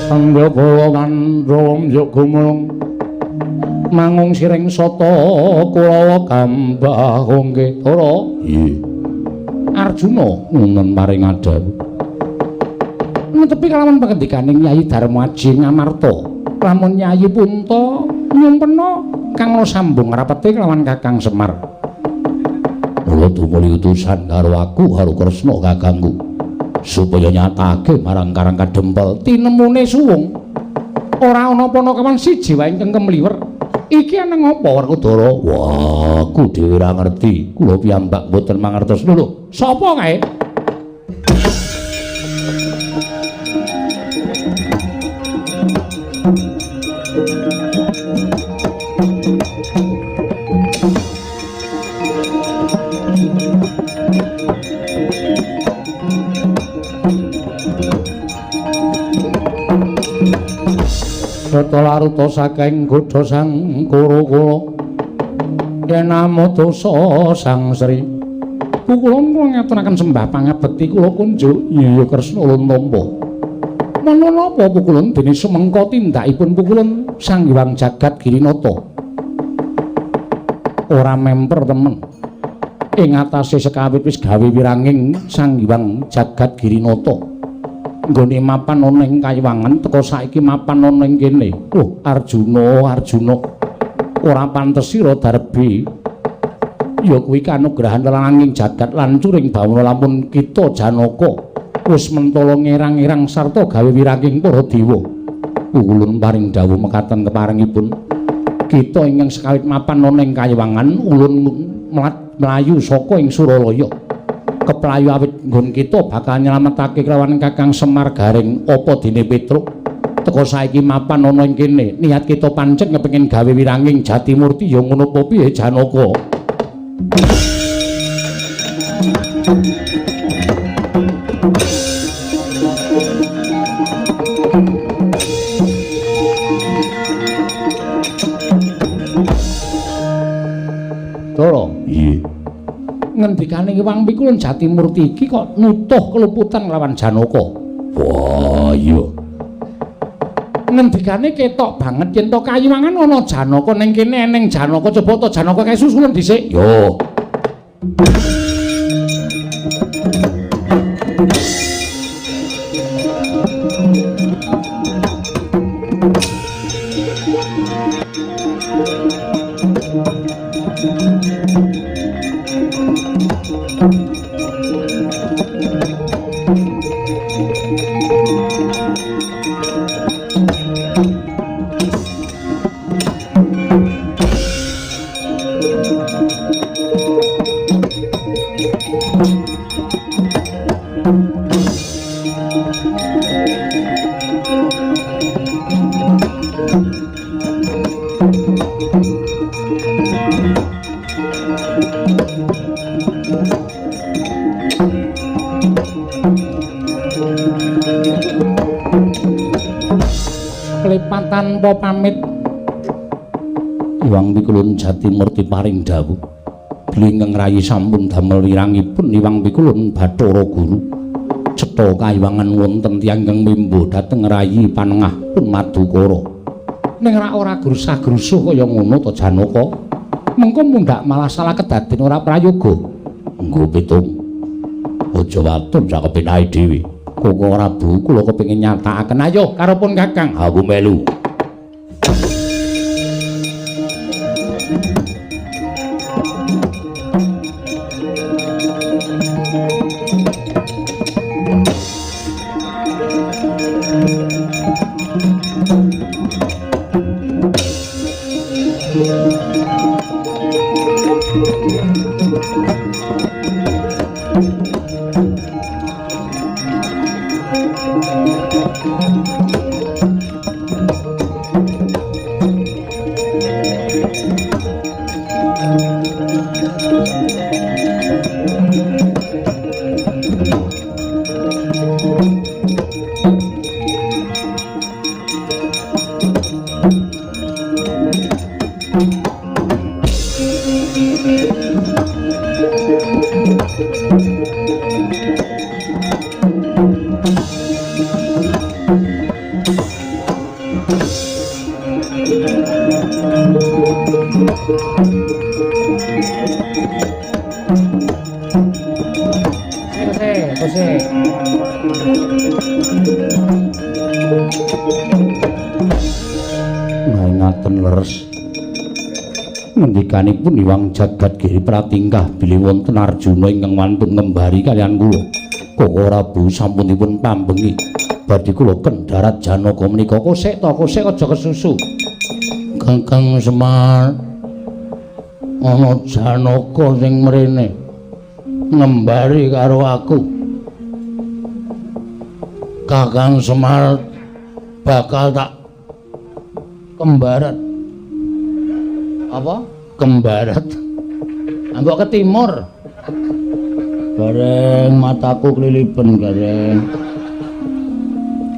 Anggawa kan rom yuk gumulung mangung siring soto kulawa gambah hongge ora Arjuna ngunen maring adawu netepi kalawan pakendikaning Nyai Darmaji Ngamarta lamun Nyai Punta nyumpena kang sambung rapete kelawan Kakang Semar kula tumuli utusan karo aku karo Kresna kakangku supaya nyatake marang Karang Kadempel tinemune suwung ora ana apa-apa siji wae ingkang kemliwer iki ana ngapa Werkudara wah aku dhewe ora ngerti kula piyambak mboten mangertos lho sapa kae Rata laruta saking godha sang kura-kura yen amodosa sang Sri kula ngaturaken sembah pangabekti kula kunjuk iya Kresna Luntampa menawa napa pukulan dene sumengka tindakipun pukulan Sang Hyang Jagat Girinata ora memper temen ing atase sekawit wis gawe wiranging Sang Hyang Jagat Girinata. Nggone mapan ana ing Kayiwangan teka saiki mapan ana ing kene. Oh, Arjuna, Arjuna. Ora pantes sira darbi. Ya kuwi kanugrahan langing jagat lan curing bawuna lamun kita Janaka wis mentala ngerang-erang sarta gawe wiranging para dewa. Ulun paring dawuh mekaten keparingipun. Kita ingkang sekawit mapan ana ing Kayiwangan ulun mlayu saka ing Suralaya. Keplayu awit nggon kita bakal nyelametake kelawan Kakang Semar Garing apa dene Petruk. Teka saiki mapan ana ing kene, niat kita pancen kepengin gawe wiranging Jatimurti ya ngono apa piye Janaka. Toro, iya. Ngendikane Hyang Pikulun Jatimurti iki kok nutuh keluputan lawan Janaka. Wah, iya. Ngendikane ketok banget yen to Kayiwangan ana Janaka ning kene eneng Janaka coba to Janaka kae susulan dhisik. Yo. Tanpa pamit Hyang Pikulun Jatimurti paring dawuh blingeng rayi sampun damel wirangipun Hyang Pikulun Bathara Guru cetha Kayiwangan wonten tiyang ingkang mimba dhateng rayi panengah pun Madukara ning ora grusah-grusuh kaya ngono to Janaka mengko mundhak malah salah kedaden ora prayoga nggo pitung aja watur cakepe nae dhewe kok ora bu kula kepengin nyatakaken ayo karepun Kakang aku melu. Ngendikanipun Hyang Jagat Giri Pratingkah bilih wonten Arjuna ingkang wantun ngembari kaliyan kula. Kok ora bu sampunipun pambengi badhe kula kendharat Janaka menika kosek aja kesusu. Kakang Semar ana Janaka sing mrene ngembari karo aku. Kakang Semar bakal tak kembarat. Apa? Kembarat. Ambok ke timur. Bareng mataku kelilipen gareng.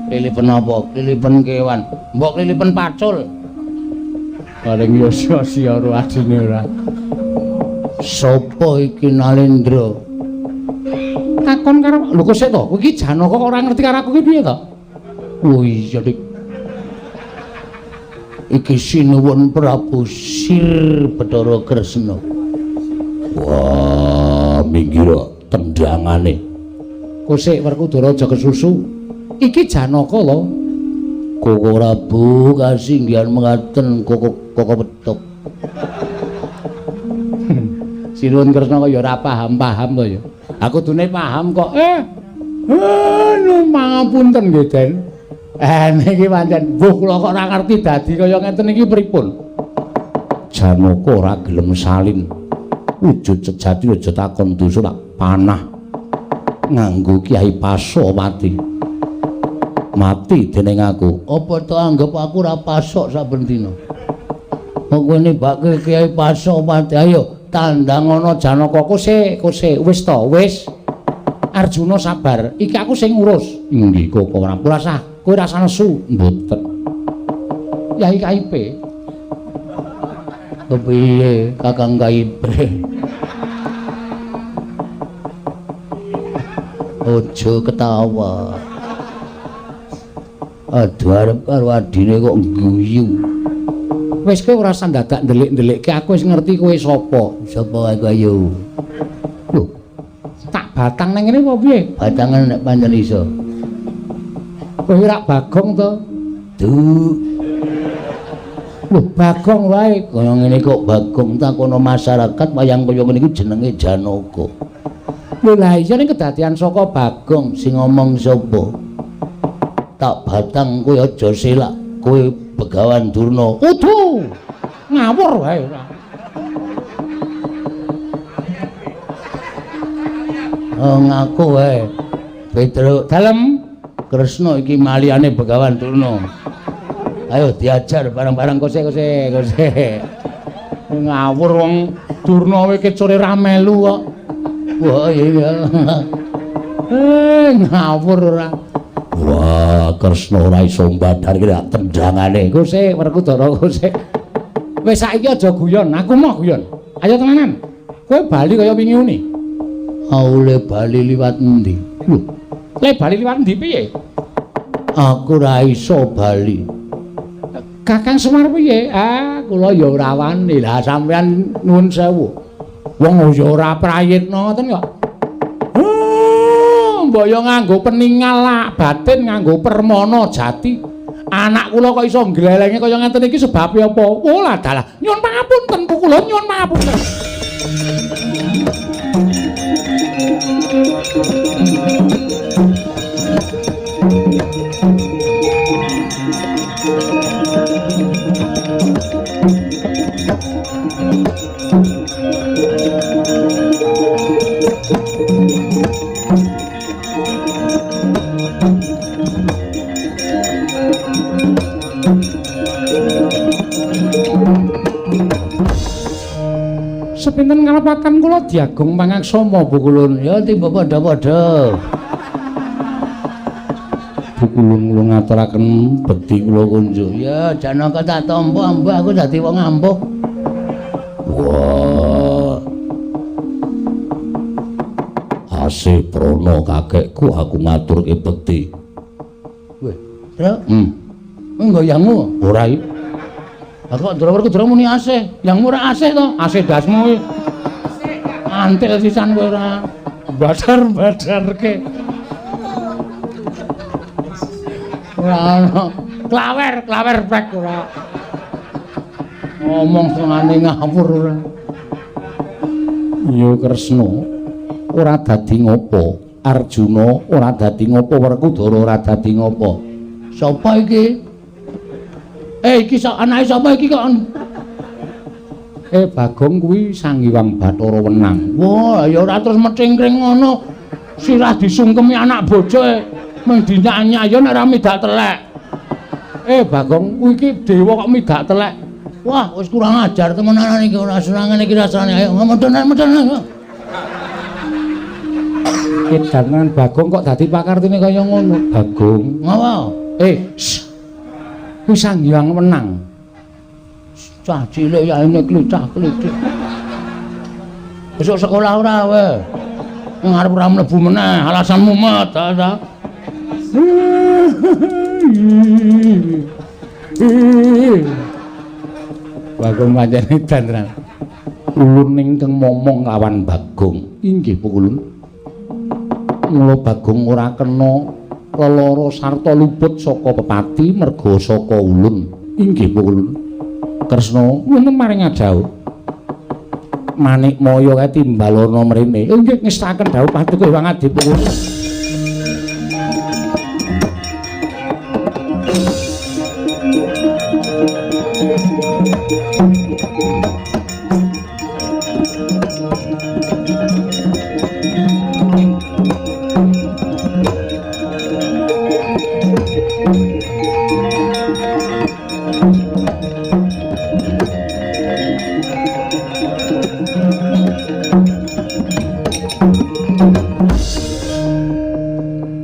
Kelilipen apa? Kelilipen kewan. Mbok kelilipen pacul. Bareng yo sia-sia ruasine ora. Sopo iki Nalendra? Takon karo lho kok sik to? Kowe iki Janaka kok ora ngerti karo aku ki piye to? Oh iya Dik. Iki sinuwun Prabu Sir Bathara Kresna. Wah, minggir tendangane. Kosek Werkudara aja kesusu. Iki Janaka lho. Koko Prabu kasinggihan mengaten koko petuk. Sinuwun Kresna kok ya ora paham-paham to ya. Aku dune paham kok. Pangapunten nggih, Den. Niki pancen mbuh kula kok ora ngerti dadi kaya ngeten iki pripun. Janaka ora gelem salin. Wujud sejati aja takon dosa tak panah. Nganggo Kyai Pasopati. Mati dening aku. Apa to anggap aku ora pasok saben dina? Kok ngene bake Kyai Pasopati ayo tandhangono Janaka kose wis to wis. Arjuna sabar, iki aku sing ngurus. Nggih kok ora purasah, kowe rasa nesu. Mboten. Yai Kaipe. Kepiye Kakang Kaipe? Ojo ketawa. Aduh arep karo adine kok guyu. Wis kowe ora usah dadak ndelik-ndelikke aku wis ngerti kowe sapa. Sapa aku ayo. Lho, tak batang nang ngene apa piye? Batangan nek pancen iso. Kowe ora Bagong to? Duh. Lho, Bagong wae. Kaya ngene kok Bagong takono masyarakat wayang kaya ngene iki jenenge Janaka. Lho lah iya ning kedadian saka Bagong sing ngomong sapa? Tak batang kowe aja selak. Kowe Begawan Durna. Udu. Ngawur wae ora. Ngaku wae. Petruk dalem Kresna iki maliyane Begawan Durna. Ayo diajar bareng-bareng kose. Ngawur wong Durna wae kecore ra melu kok. Wah iya. Ngawur ora. Wah, Kresna ora iso mbadar iki tendangane. Kose Werkudara kose. Wis saiki aja guyon, aku mau guyon. Ayo temenan. Kowe bali kaya wingi uni. Aule bali liwat endi? Lho, le bali liwat endi piye? Aku ora iso bali. Kakang Semar piye? Kula ya ora wani. Lah sampean nuwun sewu. Wong ya ora prayitna ngoten kok. Mbok ya nganggo peningal batin, nganggo permana jati. Anak kula kok iso ngglelenge kaya ngeten iki sebabe apa? Oh lah dalah. Nyuwun pangapunten, kula nyuwun pangapunten. Sepinten ngalepaken kula Diagung Pangaksama Bu Kulun. Ya timba padha-padha. Bu Kulun kula ngaturaken bekti kula kunjuk. Ya Janaka tak tampa mbah aku dadi wong ampuh. Wah. Asih prana kakekku aku ngaturke bekti. Weh, Tru. Nggoyangmu ora iki. Aku kok ndoro Werkudara muni asih, yang ora asih to, asih dasmu iki. Antil sisan kowe ora badar-badarke. Ora ono klawer prek ora. Ngomong sengane ngawur ora. Ya Kresna ora dadi ngopo, Arjuna ora dadi ngopo, Werkudara ora dadi ngopo. Sapa iki? Iki anake sapa iki kok? Bagong kuwi Sang Hyang Bathara Wenang. Wah, ya ora terus mecingkring ngono. Sirah disungkemi anak bojo mung dinyak-nyak ya nek ora midak telek. Bagong kuwi iki dewa kok midak telek. Wah, wis kurang ajar temenan iki ora serangan iki rasane. Ayo medhon. Kedangan Bagong kok dadi pakartine kaya ngono. Bagong. Ngopo? Kuwi Sang Hyang Wenang. Cah cilik ya ini klicah-klicik. Besok sekolah ora wae. Ngarep ora mlebu meneh, alasan mumet ta. Bagong pancen edan tenan. Ulun ingkang momong lawan Bagong. Inggih Pukulun. Mula Bagong ora kena lelara sarta luput saka pepati merga saka ulun. Inggih Pukulun. Kresna wonten maring ajauh. Manikmaya kae timbalana mrene. Inggih ngestaken dawuh paduka Hyang Adi Pukulun.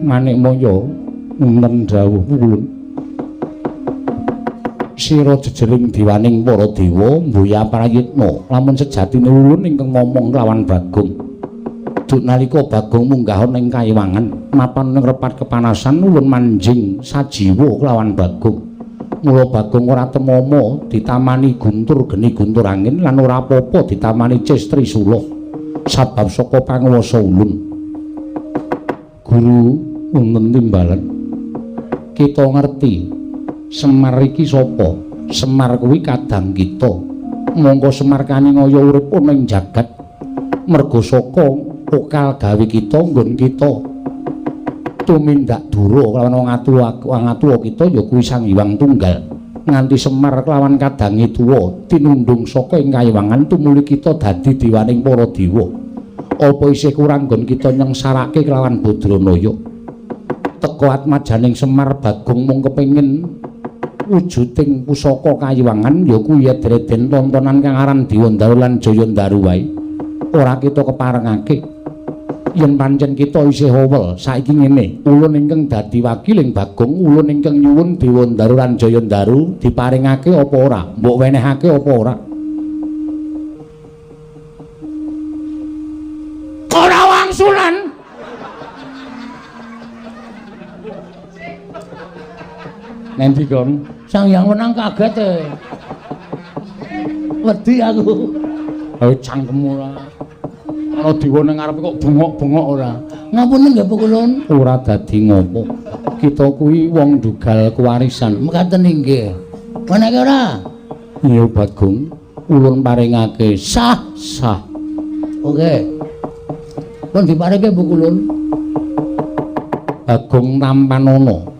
Manikmaya wonten dawuh Pukulun. Sira jejering diwaning para dewa mboya prayitna lamun sejatine ulun ingkang ngomong lawan Bagong. Duk nalika Bagong munggah ing kayiwangan mapan ngrepat kepanasan ulun manjing sajiwa kelawan Bagong. Mula Bagong ora temama ditamani guntur geni guntur angin lan ora apa-apa ditamani Cestri Sula sabab saka panguwasa ulun. Guru wonten timbalan. Kita ngerti Semar iki sapa? Semar kuwi kadang kita. Monggo Semar kaningaya urip ana ing jagat merga saka okal gawe kita nggon kita. Tumindak dura kelawan wong atuwa kita ya kuwi Sang Hyang Tunggal. Nganti Semar kelawan kadange tuwa tinundung saka ing kayiwangan tumuli kita dadi diwaning para dewa. Apa isih kurang nggon kita nyengsarake kelawan Badranaya? Teka atmajaning Semar Bagong mung kepengin wujuding pusaka kayiwangan ya kuwi dreden tontonan kang aran Dewandaru lan Jayandaru wae. Ora kita keparengake yen pancen kita isih howel saiki ngene ulun ingkang dadi wakiling Bagong ulun ingkang nyuwun Dewandaru lan Jayandaru diparingake apa ora mbok wenehake apa ora ora wangsulan. Nanti kon Sang Hyang Wenang kaget e. Wedi aku. Ayo cangkemmu ora. Ana dewa ning ngarepe kok bengok-bengok ora. Ngapunten nggih Pukulun. Ora dadi ngopo. Kita kuwi wong dugal kewarisan. Mekaten inggih. Menake ora? Iya Bagong. Ulun paringake sah. Oke. Pun diparingke Pukulun. Bagong Tampanana.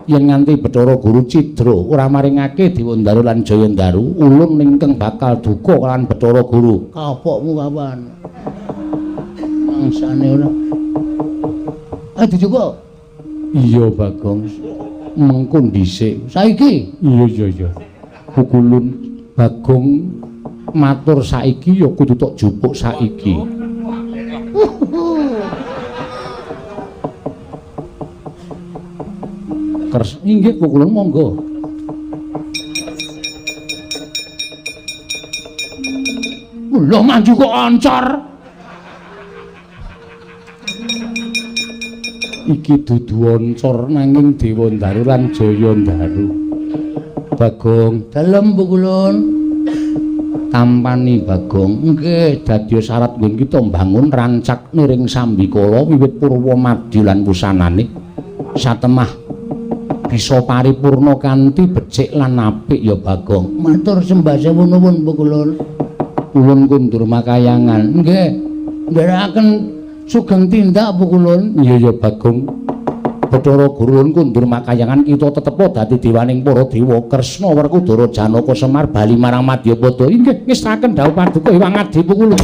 Yen nganti Bathara Guru Cidra ora maringake Dewandaru lan Jayandaru, ulun ingkang bakal duka kaliyan Bathara Guru. Kapokmu kapan? Mangsane ora. Dicoba. Iya, Bagong. Mengko dhisik. Saiki? Iya. Pukulun Bagong matur saiki ya kudu tok jupuk saiki. Inggih Pukulun monggo. Lho maju kok ancor. Iki dudu ancor nanging Dewandaru lan Jayandaru. Bagong, dalem Pukulun. Tampani Bagong, nggih dadi syarat nggon kita mbangun rancak niring Sambikala wiwit Purwa Madya lan wusanane. Satemah bisa paripurna kanthi becik lan apik ya Bagong. Matur sembah sewu nuwun Pukulun. Ulun kundur makayangan. Nggih, ndherekaken sugeng tindak Pukulun. Iya ya Bagong. Bathara Guru kundur makayangan kita tetep dadi dewaning para dewa. Kresna Werkudara Janaka Semar bali marang Madyapada. Inggih ngestaken dawuh paduka Hyang Adi Pukulun.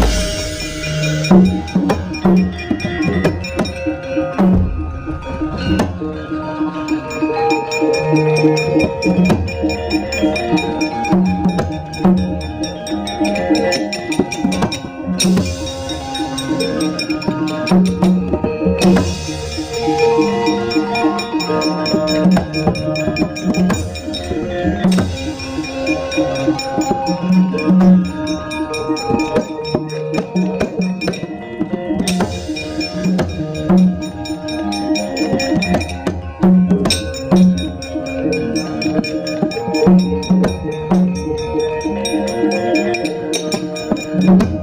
Thank you.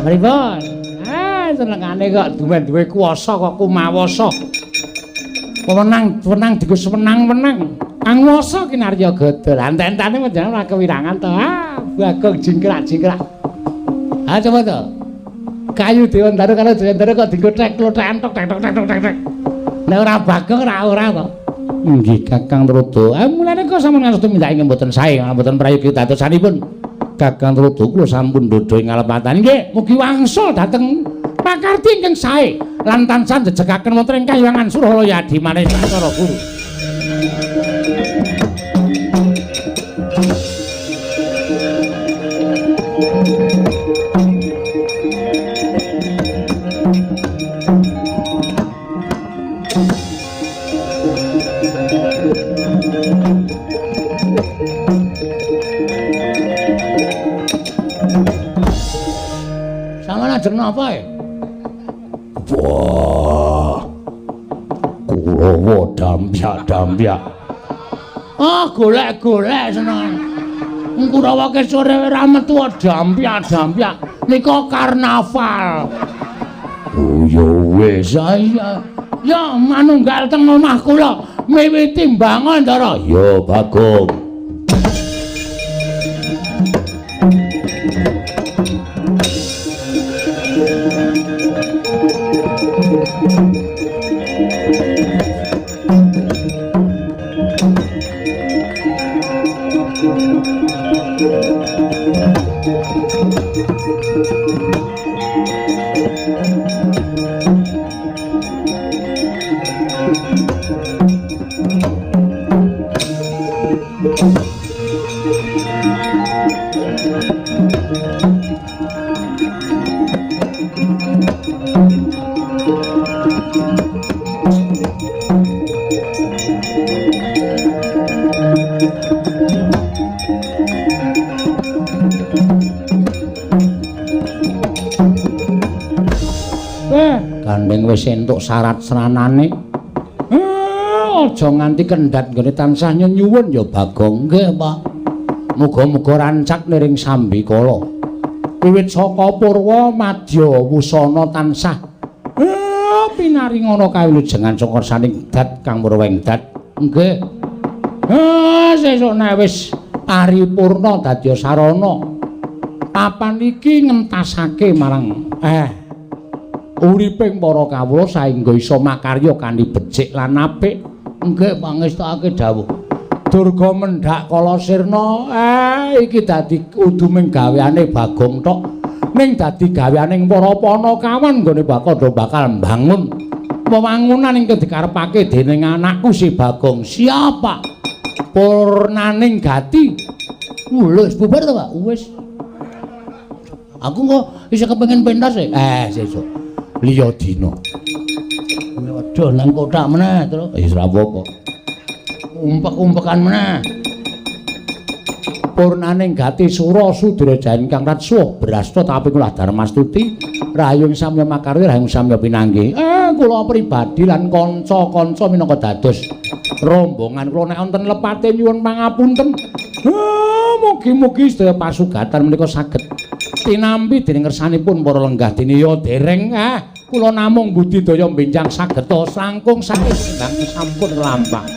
Pripun? Senengane kok duwe kuwasa kok kumawasa. Wenang digus wenang-wenang. Kang wasa kinarya godhol. Anten-entene panjenengan ora kewirangan to. Bagong jingkrak-jingkrak. Coba to. Kayu Dewantara karo Dewantara kok dikothek-klothekan tok tek tok tek tok tek. Nek ora Bagong ora to. Nggih Kakang Trudo. Mulane kok sampun ngastu mindhake mboten sae, mboten prayogi dadosanipun. Kakang Trudo kula sampun ndodho ing ngalepatan. Nggih, mugi wangsul dhateng pakarti ingkang sae lan tansah njejegaken wonten ing Kahyangan Suralaya Adi maneh para guru. Sampeyan ajeng napa e? Wah. Kulawa dampyak-dampyak. Golek-golek seneng. Kurawa ke sore ora metu dampyak-dampyak. Nika karnaval. Oh ya wis ya. Ya manunggal teng omah kula miwiti mbangun Ndara. Ya Bagong. Gandeng wis entuk syarat seranane. Aja nganti kendhat nggone tansah nyuwun ya Bagong. Nggih, Pak. Muga-muga rancak liring sambikala. Wiwit saka purwa madya wusana tansah pinaringana kawilujengan saka saning dat Kang Purwengdat. Nggih. Sesuk nek wis paripurna dadi sarana papan iki ngentasake marang uriping para kawula saengga isa makarya kanthi becik lan apik. Nggih pangestukake dawuh. Durga mendhak kala sirna iki dadi uduming gaweane Bagong tok. Ning dadi gaweaning para Panakawan nggone bakal mbangun wewangunan ingkang dikarepake dening anakku si Bagong. Siapa? Purnaning Gati. Wis bubar to, Pak? Wis. Aku kok isih kepengin pentas e. Sesuk. Liya dina. Waduh nang kotak meneh terus. Wis ora apa-apa. Umpek-umpekan meneh. Purnaning Gati Sura Sudraja ingkang ratsuh brasta tapi kula Darmastuti rahayu samya makarya rahayu samya pinanggih. Kula pribadi lan kanca-kanca minangka dados rombongan kula nek wonten lepate nyuwun pangapunten. Mugi-mugi sedaya pasugatan menika saged tinampi dening ngersanipun para lenggah diniya dereng. Kula namung budidaya benjang sageta sangkung saking ingkang sampun lampah.